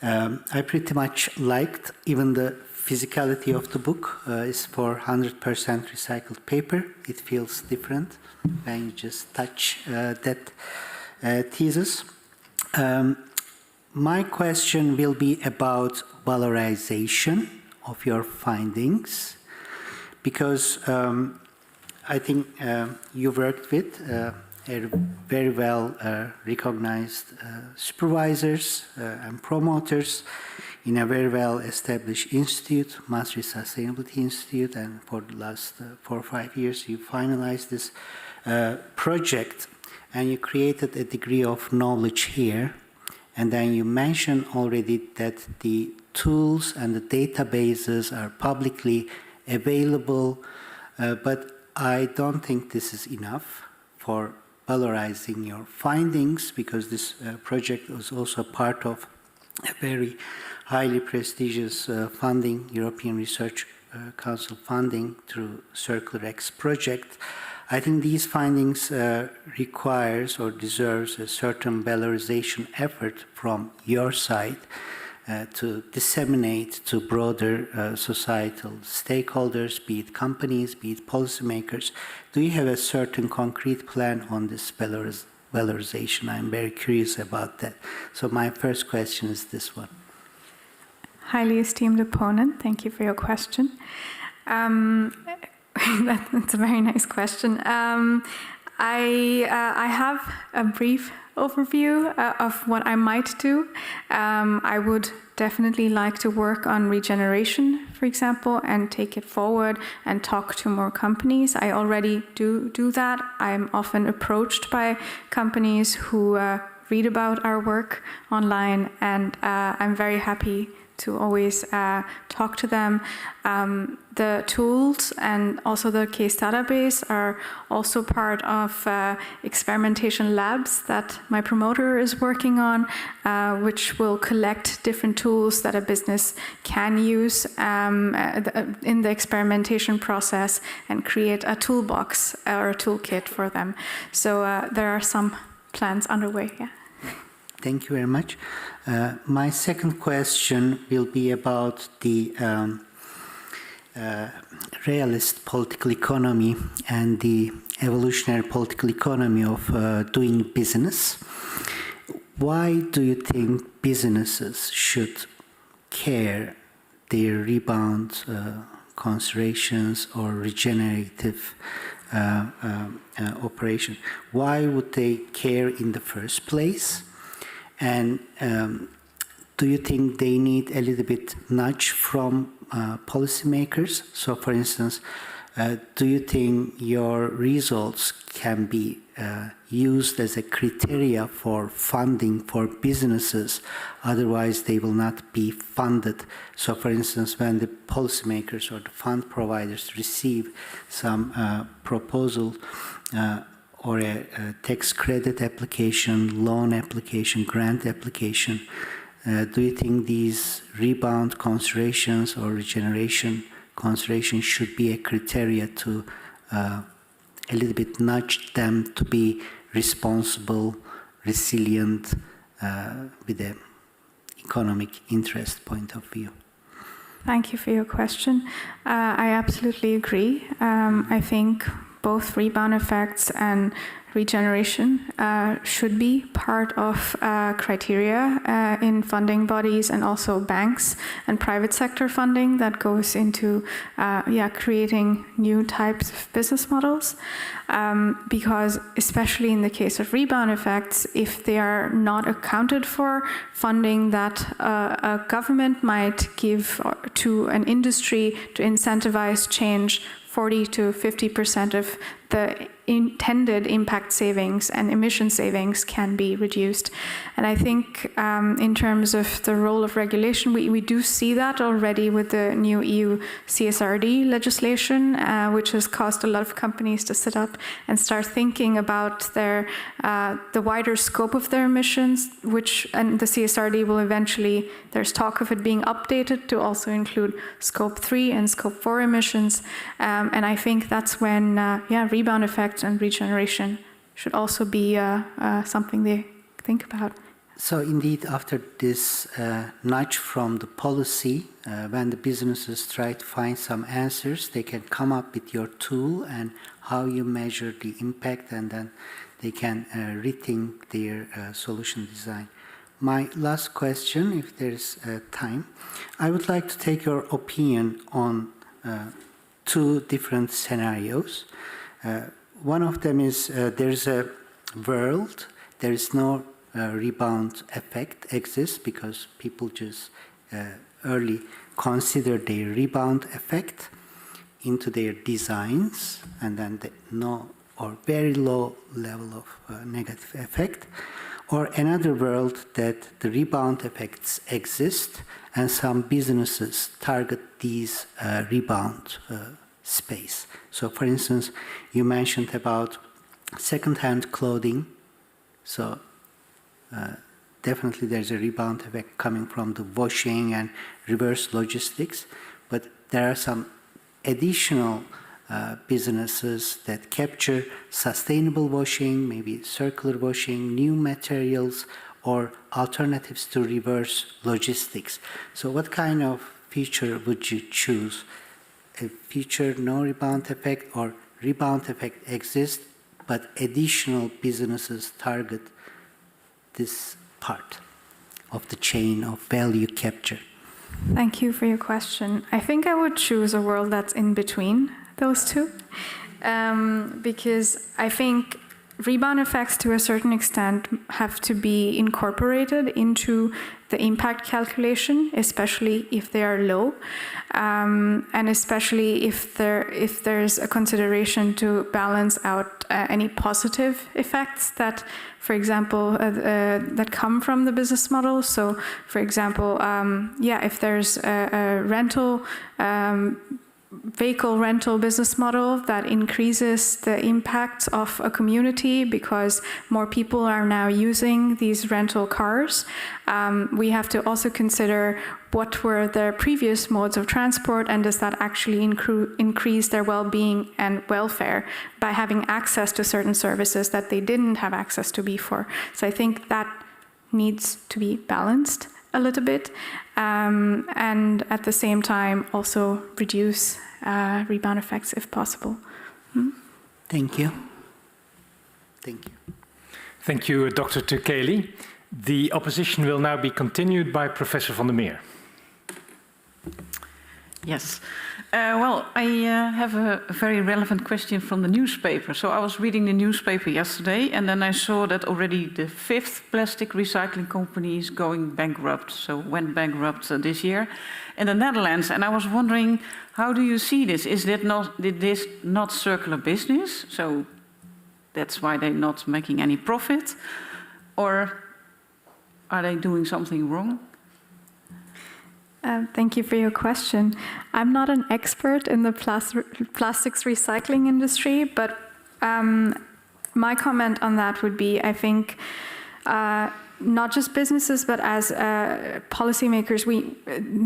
I pretty much liked even the physicality of the book. Is for 100% recycled paper. It feels different when you just touch that thesis. My question will be about valorization of your findings, because I think you worked with very well recognized supervisors and promoters in a very well established institute, Maastricht Sustainability Institute, and for the last 4 or 5 years you finalized this project, and you created a degree of knowledge here. And then you mentioned already that the tools and the databases are publicly available, but I don't think this is enough for valorizing your findings, because this project was also part of a very highly prestigious funding, European Research Council funding through Circular X project. I think these findings requires or deserves a certain valorization effort from your side to disseminate to broader societal stakeholders, be it companies, be it policymakers. Do you have a certain concrete plan on this valorization? I'm very curious about that. So my first question is this one. Highly esteemed opponent, thank you for your question. That's a very nice question. I have a brief overview of what I might do. I would definitely like to work on regeneration, for example, and take it forward and talk to more companies. I already do that. I'm often approached by companies who read about our work online, and I'm very happy to always talk to them. The tools and also the case database are also part of experimentation labs that my promoter is working on, which will collect different tools that a business can use in the experimentation process and create a toolbox or a toolkit for them. So there are some plans underway, yeah. Thank you very much. My second question will be about the realist political economy and the evolutionary political economy of doing business. Why do you think businesses should care their rebound considerations or regenerative operation? Why would they care in the first place? And do you think they need a little bit nudge from policymakers? So, for instance, do you think your results can be used as a criteria for funding for businesses? Otherwise, they will not be funded. So, for instance, when the policymakers or the fund providers receive some proposal or a tax credit application, loan application, grant application, do you think these rebound considerations or regeneration considerations should be a criteria to a little bit nudge them to be responsible, resilient with the economic interest point of view? Thank you for your question. I absolutely agree. I think both rebound effects and regeneration should be part of criteria in funding bodies and also banks and private sector funding that goes into creating new types of business models. Because especially in the case of rebound effects, if they are not accounted for, funding that a government might give to an industry to incentivize change, 40 to 50% of the intended impact savings and emission savings can be reduced. And I think in terms of the role of regulation, we do see that already with the new EU CSRD legislation, which has caused a lot of companies to sit up and start thinking about their the wider scope of their emissions, and the CSRD will eventually, there's talk of it being updated to also include Scope 3 and Scope 4 emissions. And I think that's when rebound effects and regeneration should also be something they think about. So indeed, after this nudge from the policy, when the businesses try to find some answers, they can come up with your tool and how you measure the impact, and then they can rethink their solution design. My last question, if there's time, I would like to take your opinion on two different scenarios. One of them is there's a world, there is no rebound effect exists because people just early consider their rebound effect into their designs, and then no or very low level of negative effect. Or another world that the rebound effects exist and some businesses target these rebound space. So for instance, you mentioned about second-hand clothing. So definitely there's a rebound effect coming from the washing and reverse logistics, but there are some additional businesses that capture sustainable washing, maybe circular washing, new materials, or alternatives to reverse logistics. So what kind of feature would you choose? A feature no rebound effect, or rebound effect exists, but additional businesses target this part of the chain of value capture? Thank you for your question. I think I would choose a world that's in between those two, because I think rebound effects to a certain extent have to be incorporated into the impact calculation, especially if they are low, and especially if there's a consideration to balance out any positive effects that, for example, that come from the business model. So, for example, if there's a rental vehicle rental business model that increases the impact of a community because more people are now using these rental cars. We have to also consider what were their previous modes of transport, and does that actually increase their well-being and welfare by having access to certain services that they didn't have access to before. So I think that needs to be balanced a little bit, and at the same time also reduce rebound effects if possible. Thank you. Thank you. Thank you, Dr. Tukeli. The opposition will now be continued by Professor van der Meer. Yes. I have a very relevant question from the newspaper. So I was reading the newspaper yesterday, and then I saw that already the 5th plastic recycling company is going bankrupt. So went bankrupt this year in the Netherlands. And I was wondering, how do you see this? Is this not circular business? So that's why they're not making any profit? Or are they doing something wrong? Thank you for your question. I'm not an expert in the plastics recycling industry, but my comment on that would be, I think not just businesses, but as policymakers,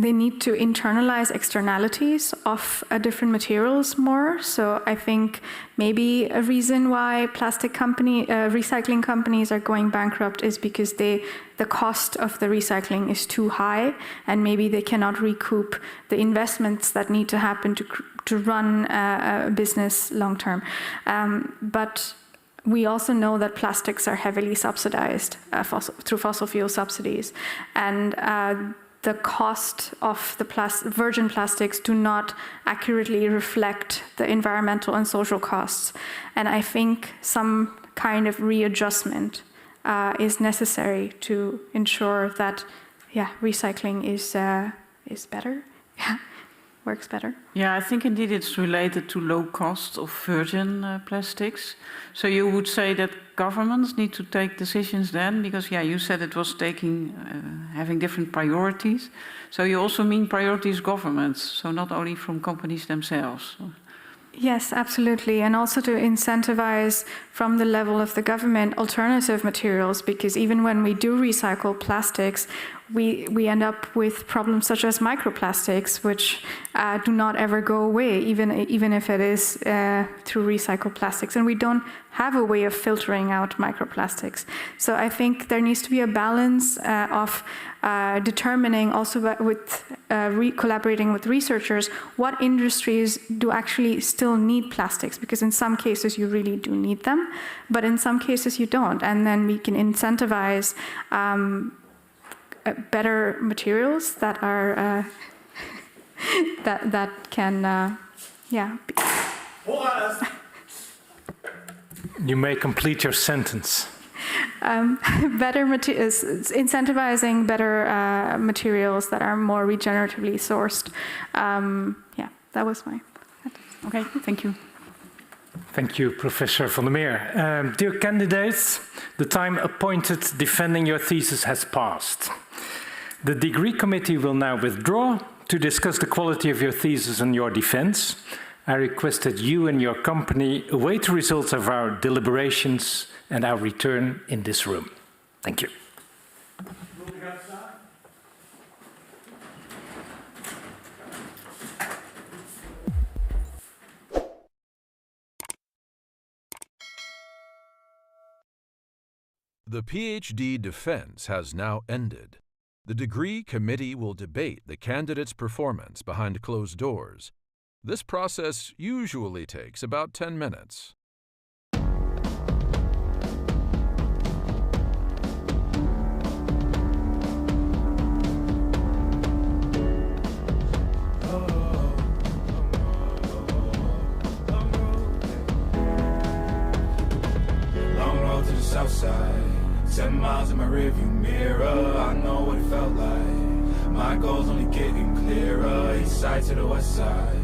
they need to internalize externalities of different materials more. So I think maybe a reason why recycling companies are going bankrupt is because the cost of the recycling is too high, and maybe they cannot recoup the investments that need to happen to run a business long term. But we also know that plastics are heavily subsidized through fossil fuel subsidies, and the cost of the virgin plastics do not accurately reflect the environmental and social costs. And I think some kind of readjustment is necessary to ensure that, recycling is better. Works better. Yeah, I think indeed it's related to low cost of virgin plastics. So you would say that governments need to take decisions then, because you said it was having different priorities. So you also mean priorities governments, so not only from companies themselves. Yes, absolutely. And also to incentivize from the level of the government alternative materials, because even when we do recycle plastics, we end up with problems such as microplastics, which do not ever go away, even if it is through recycled plastics. And we don't have a way of filtering out microplastics. So I think there needs to be a balance of determining, also with collaborating with researchers, what industries do actually still need plastics, because in some cases you really do need them, but in some cases you don't. And then we can incentivize better materials that are that can You may complete your sentence. Better materials, incentivizing better materials that are more regeneratively sourced. That was my sentence. Okay, thank you. Thank you, Professor van der Meer. Dear candidates, the time appointed defending your thesis has passed. The degree committee will now withdraw to discuss the quality of your thesis and your defense. I request that you and your company await the results of our deliberations and our return in this room. Thank you. The PhD defense has now ended. The degree committee will debate the candidate's performance behind closed doors. This process usually takes about 10 minutes. Long road to the south side. 10 miles in my rearview mirror, I know what it felt like. My goal's only getting clearer, east side to the west side.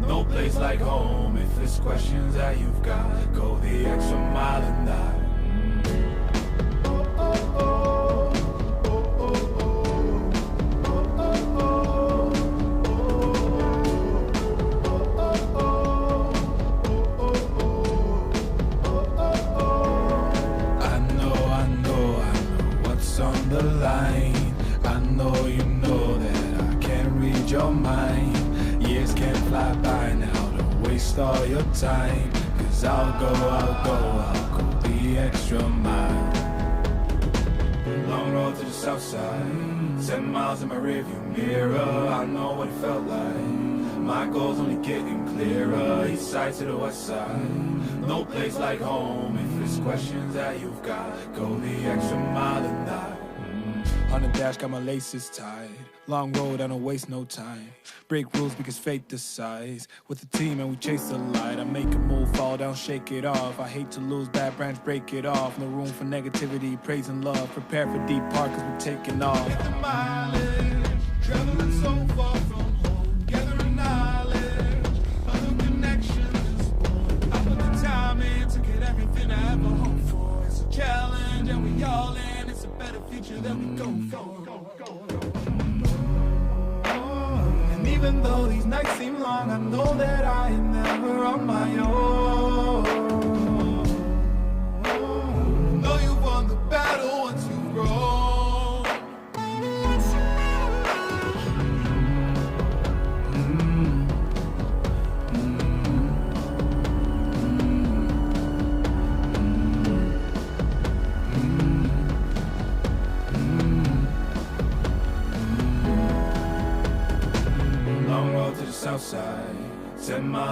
No place like home, if it's questions that you've got, go the extra mile and die. All your time, 'cause I'll go the extra mile. Long road to the south side, 10 miles in my rearview mirror, I know what it felt like. My goal's only getting clearer, east side to the west side. No place like home, if it's questions that you've got, go the extra mile and die. On the dash, got my laces tied. Long road, I don't waste no time. Break rules because fate decides. With the team and we chase the light. I make a move, fall down, shake it off. I hate to lose, bad branch, break it off. No room for negativity, praise and love. Prepare for deep part cause we're taking off. Hit the mileage, traveling so far from home. Gathering knowledge, other connections. I put the time in to get everything I ever hoped for. It's a challenge and we all in. It's a better future that we go for. Even though these nights seem long, I know that I am never on my own. Know you won the battle once you grow.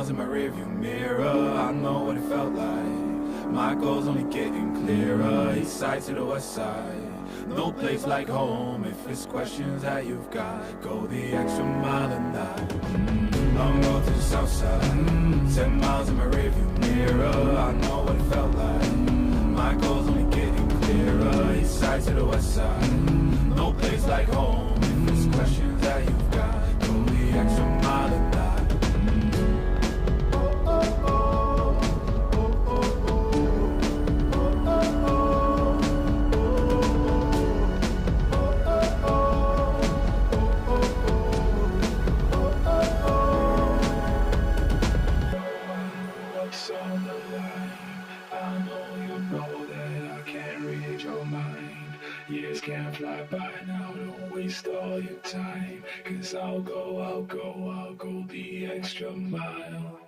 miles in my rearview mirror. I know what it felt like. My goals only getting clearer. East side to the west side. No place like home. If it's questions that you've got, go the extra mile and that. Long road to the south side. 10 miles in my rearview mirror. I know what it felt like. My goals only getting clearer. East side to the west side. No place like home. If it's questions that you've got, go the extra mile and that. Years can't fly by now, don't waste all your time. 'Cause I'll go the extra mile.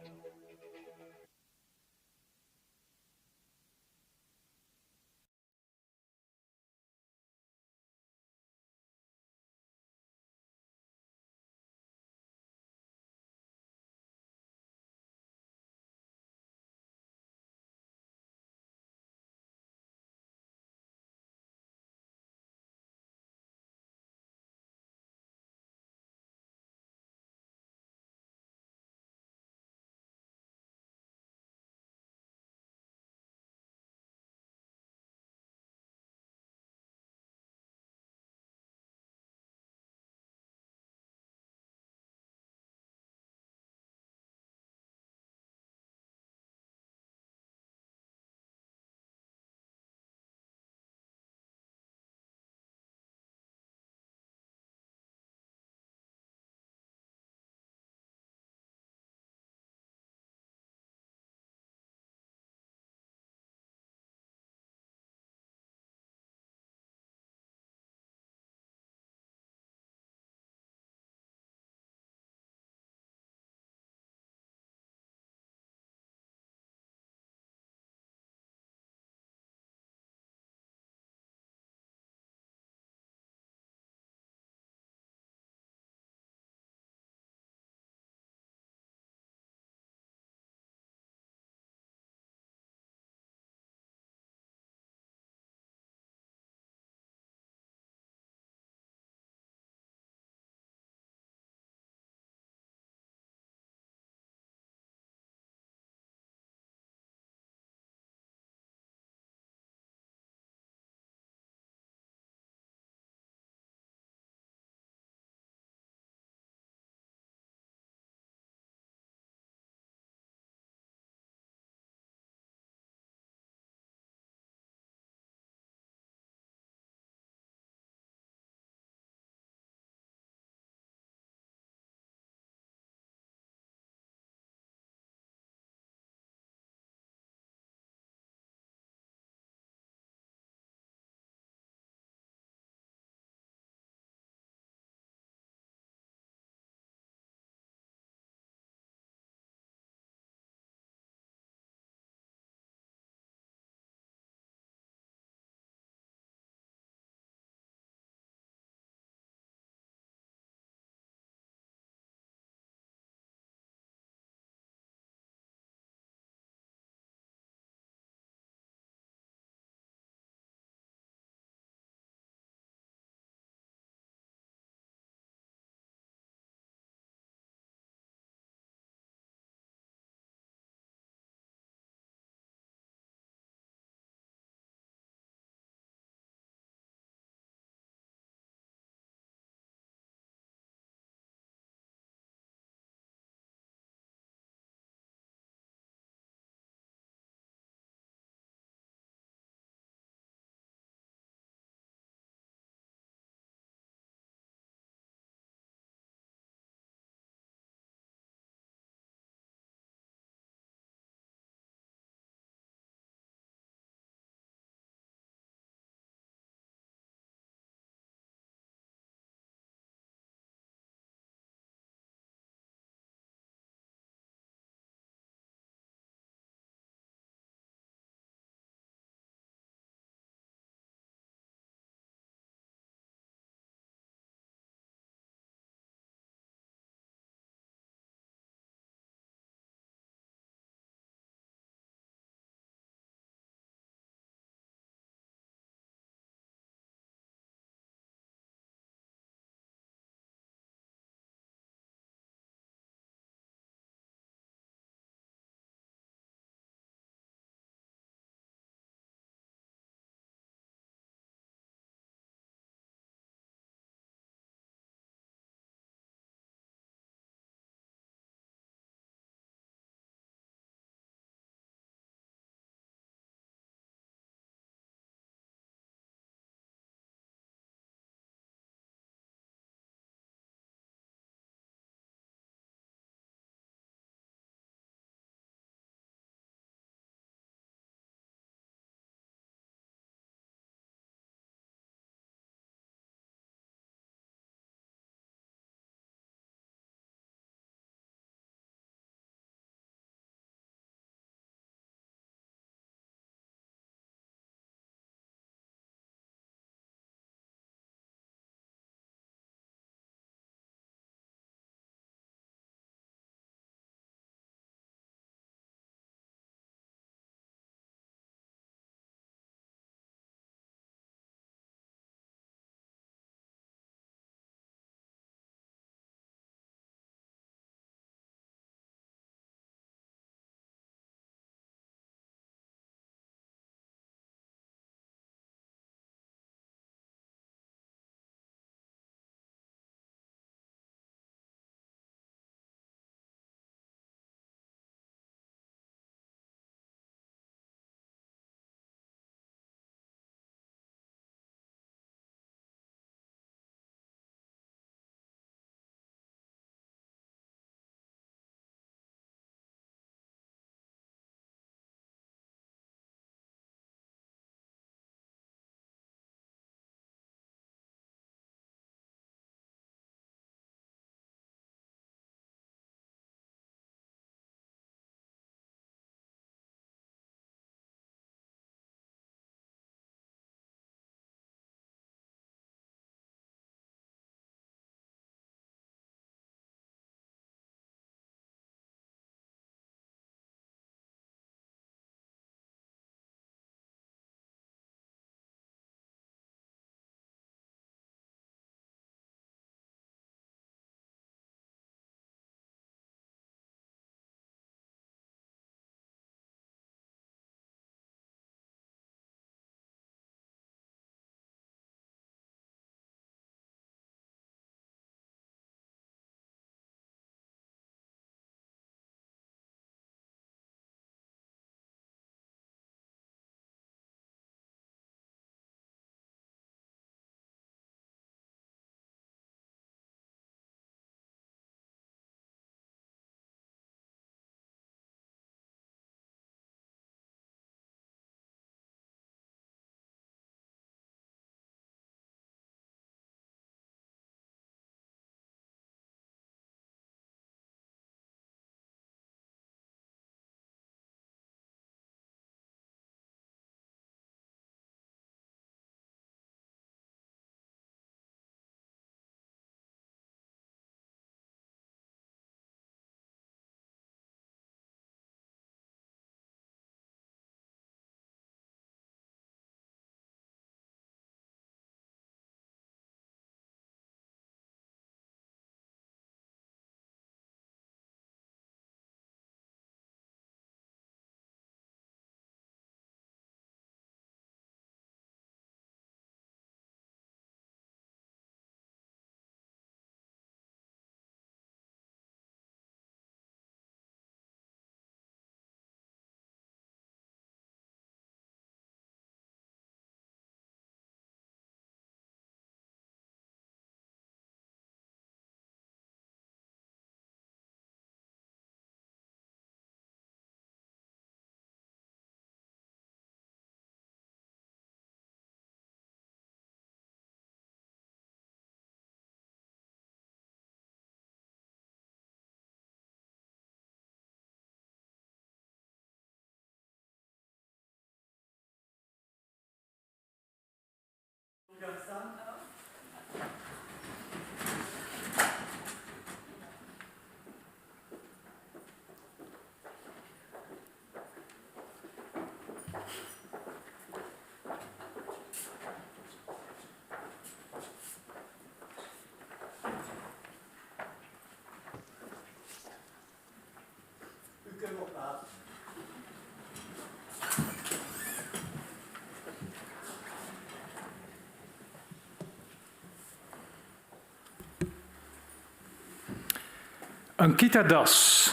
Ankita Das,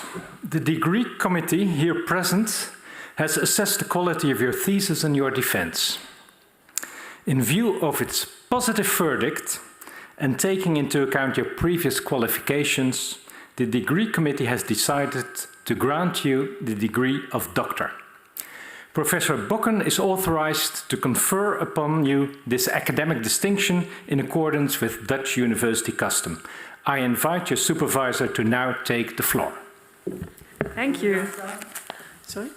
the degree committee here present has assessed the quality of your thesis and your defense. In view of its positive verdict and taking into account your previous qualifications, the degree committee has decided to grant you the degree of doctor. Professor Bokken is authorized to confer upon you this academic distinction in accordance with Dutch university custom. I invite your supervisor to now take the floor. Thank you. Sorry?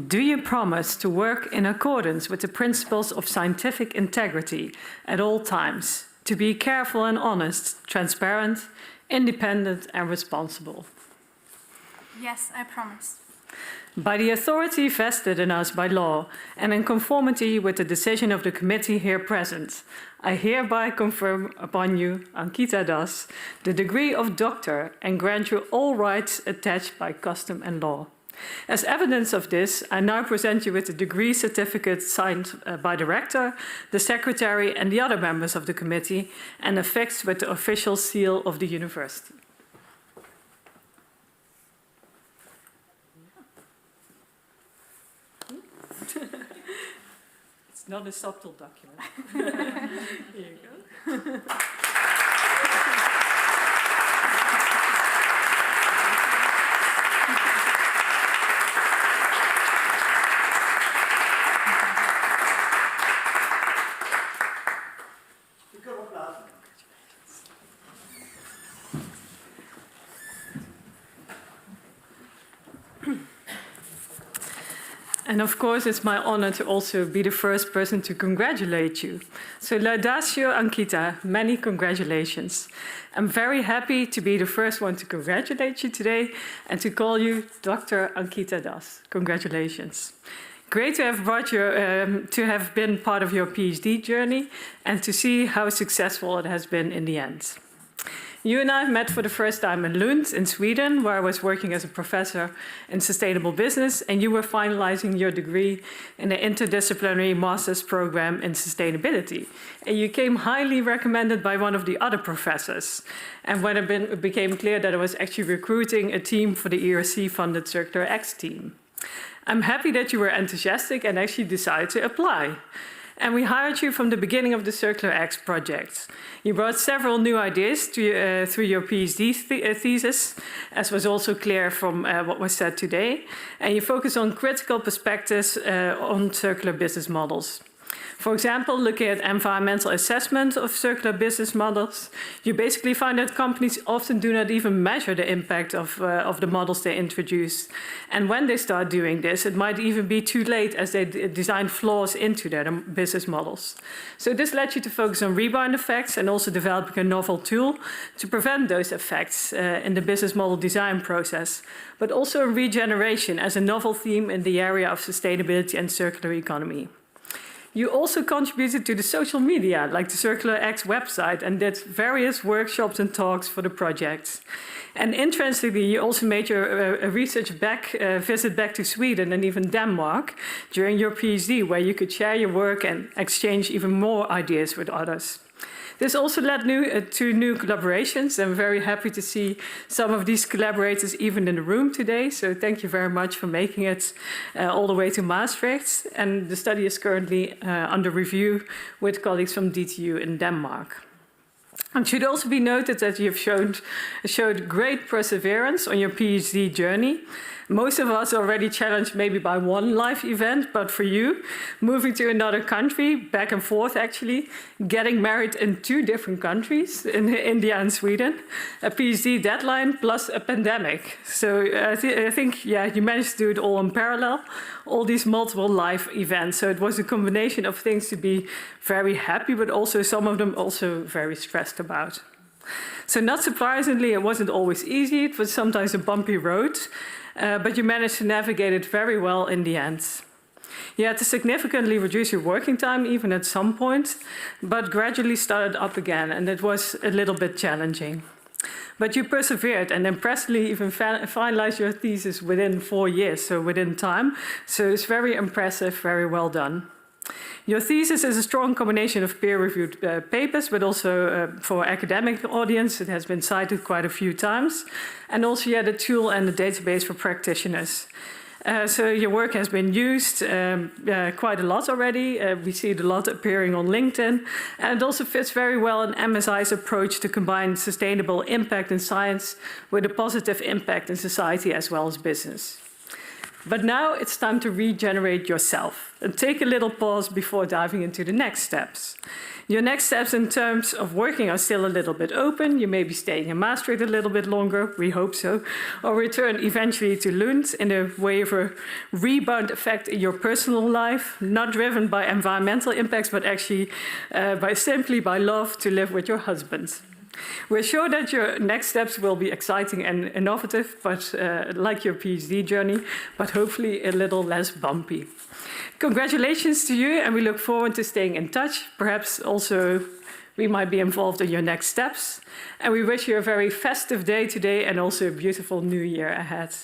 Do you promise to work in accordance with the principles of scientific integrity at all times, to be careful and honest, transparent, independent and responsible? Yes, I promise. By the authority vested in us by law and in conformity with the decision of the committee here present, I hereby confer upon you, Ankita Das, the degree of doctor and grant you all rights attached by custom and law. As evidence of this, I now present you with the degree certificate signed by the rector, the secretary and the other members of the committee and affixed with the official seal of the university. It's not a subtle document. Here you go. And of course, it's my honor to also be the first person to congratulate you. So, Laudatio Ankita, many congratulations. I'm very happy to be the first one to congratulate you today and to call you Dr. Ankita Das. Congratulations. Great to have brought you, to have been part of your PhD journey and to see how successful it has been in the end. You and I met for the first time in Lund in Sweden, where I was working as a professor in sustainable business, and you were finalizing your degree in the interdisciplinary master's program in sustainability. And you came highly recommended by one of the other professors. And when it became clear that I was actually recruiting a team for the ERC-funded Circular X team. I'm happy that you were enthusiastic and actually decided to apply. And we hired you from the beginning of the Circular X project. You brought several new ideas through your PhD thesis, as was also clear from what was said today. And you focus on critical perspectives on circular business models. For example, looking at environmental assessment of circular business models, you basically find that companies often do not even measure the impact of the models they introduce. And when they start doing this, it might even be too late as they design flaws into their business models. So this led you to focus on rebound effects and also developing a novel tool to prevent those effects in the business model design process, but also regeneration as a novel theme in the area of sustainability and circular economy. You also contributed to the social media, like the Circular X website, and did various workshops and talks for the project. And interestingly, you also made your research visit back to Sweden and even Denmark during your PhD, where you could share your work and exchange even more ideas with others. This also led to new collaborations. I'm very happy to see some of these collaborators even in the room today. So thank you very much for making it all the way to Maastricht. And the study is currently under review with colleagues from DTU in Denmark. It should also be noted that you have showed great perseverance on your PhD journey. Most of us are already challenged maybe by one life event, but for you, moving to another country, back and forth actually, getting married in 2 different countries, in India and Sweden, a PhD deadline plus a pandemic. So I think, yeah, you managed to do it all in parallel, all these multiple life events. So it was a combination of things to be very happy, but also some of them also very stressed about. So not surprisingly, it wasn't always easy. It was sometimes a bumpy road. But you managed to navigate it very well in the end. You had to significantly reduce your working time, even at some point, but gradually started up again, and it was a little bit challenging. But you persevered and impressively even finalized your thesis within 4 years, so within time. So it's very impressive, very well done. Your thesis is a strong combination of peer-reviewed papers, but also for academic audience, it has been cited quite a few times, and also you had a tool and a database for practitioners. So your work has been used quite a lot already. We see it a lot appearing on LinkedIn, and it also fits very well in MSI's approach to combine sustainable impact in science with a positive impact in society as well as business. But now it's time to regenerate yourself and take a little pause before diving into the next steps. Your next steps in terms of working are still a little bit open. You may be staying in Maastricht a little bit longer, we hope so, or return eventually to Lund in a way of a rebound effect in your personal life, not driven by environmental impacts, but actually simply by love to live with your husband. We're sure that your next steps will be exciting and innovative, but like your PhD journey, but hopefully a little less bumpy. Congratulations to you, and we look forward to staying in touch. Perhaps also we might be involved in your next steps. And we wish you a very festive day today and also a beautiful new year ahead.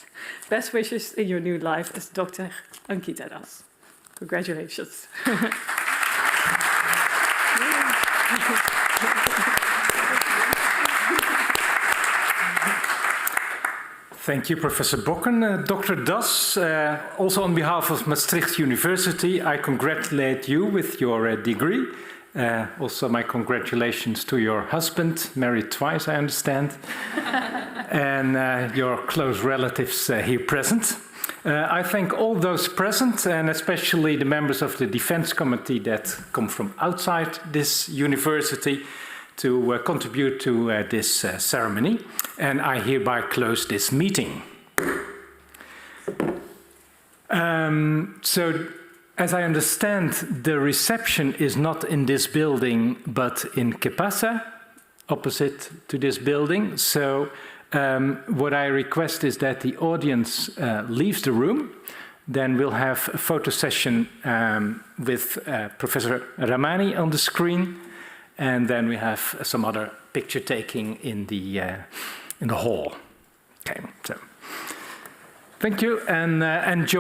Best wishes in your new life, as Dr. Ankita does. Congratulations. Thank you, Professor Bokken. Dr. Das, also on behalf of Maastricht University, I congratulate you with your degree. Also, my congratulations to your husband, married twice, I understand, and your close relatives here present. I thank all those present, and especially the members of the Defence Committee that come from outside this university to contribute to this ceremony, and I hereby close this meeting. So, as I understand, the reception is not in this building, but in Kepasa, opposite to this building. So, what I request is that the audience leaves the room. Then we'll have a photo session with Professor Ramani on the screen. And then we have some other picture taking in the hall. Okay, so thank you and enjoy.